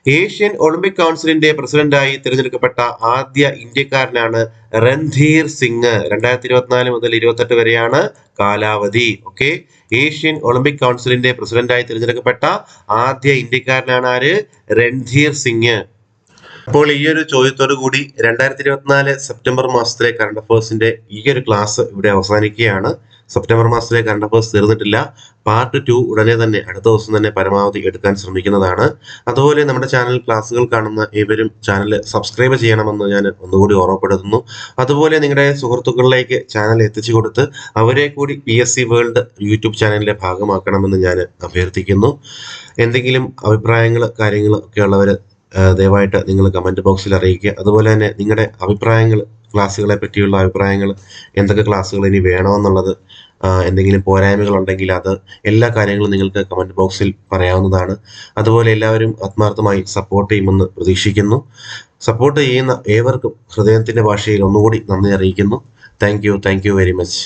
ഏഷ്യൻ ഒളിമ്പിക് കൗൺസിലിന്റെ പ്രസിഡന്റായി തിരഞ്ഞെടുക്കപ്പെട്ട ആദ്യ ഇന്ത്യക്കാരനാണ് രൺധീർ സിംഗ്. 2024 മുതൽ 28 വരെയാണ് കാലാവധി. ഓക്കെ, ഏഷ്യൻ ഒളിമ്പിക് കൗൺസിലിന്റെ പ്രസിഡന്റായി തിരഞ്ഞെടുക്കപ്പെട്ട ആദ്യ ഇന്ത്യക്കാരനാണ് ആര്? രൺധീർ സിംഗ്. അപ്പോൾ ഈ ഒരു ചോദ്യത്തോടു കൂടി 2024 സെപ്റ്റംബർ മാസത്തിലെ കറണ്ട് അഫേഴ്സിന്റെ ഈ ഒരു ക്ലാസ് ഇവിടെ അവസാനിക്കുകയാണ്. സെപ്റ്റംബർ മാസത്തിലെ കറണ്ട് അഫേഴ്സ് തീർന്നിട്ടില്ല. പാർട്ട് 2 ഉടനെ തന്നെ അടുത്ത ദിവസം തന്നെ പരമാവധി എടുക്കാൻ ശ്രമിക്കുന്നതാണ്. അതുപോലെ നമ്മുടെ ചാനൽ ക്ലാസ്സുകൾ കാണുന്ന ഏവരും ചാനൽ സബ്സ്ക്രൈബ് ചെയ്യണമെന്ന് ഞാൻ ഒന്നുകൂടി ഓർമ്മപ്പെടുത്തുന്നു. അതുപോലെ നിങ്ങളുടെ സുഹൃത്തുക്കളിലേക്ക് ചാനൽ എത്തിച്ചു കൊടുത്ത് അവരെ കൂടി PSC വേൾഡ് യൂട്യൂബ് ചാനലിന്റെ ഭാഗമാക്കണമെന്ന് ഞാൻ അഭ്യർത്ഥിക്കുന്നു. എന്തെങ്കിലും അഭിപ്രായങ്ങൾ കാര്യങ്ങൾ ഒക്കെ ഉള്ളവർ ദയവായിട്ട് നിങ്ങൾ കമൻറ്റ് ബോക്സിൽ അറിയിക്കുക. അതുപോലെ തന്നെ നിങ്ങളുടെ അഭിപ്രായങ്ങൾ, ക്ലാസ്സുകളെ പറ്റിയുള്ള അഭിപ്രായങ്ങൾ, എന്തൊക്കെ ക്ലാസ്സുകൾ ഇനി വേണമെന്നുള്ളത്, എന്തെങ്കിലും പോരായ്മകൾ ഉണ്ടെങ്കിൽ അത് എല്ലാ കാര്യങ്ങളും നിങ്ങൾക്ക് കമൻറ്റ് ബോക്സിൽ പറയാവുന്നതാണ്. അതുപോലെ എല്ലാവരും ആത്മാർത്ഥമായി സപ്പോർട്ട് ചെയ്യുമെന്ന് പ്രതീക്ഷിക്കുന്നു. സപ്പോർട്ട് ചെയ്യുന്ന ഏവർക്കും ഹൃദയത്തിൻ്റെ ഭാഷയിൽ ഒന്നുകൂടി നന്ദി അറിയിക്കുന്നു. Thank you very much.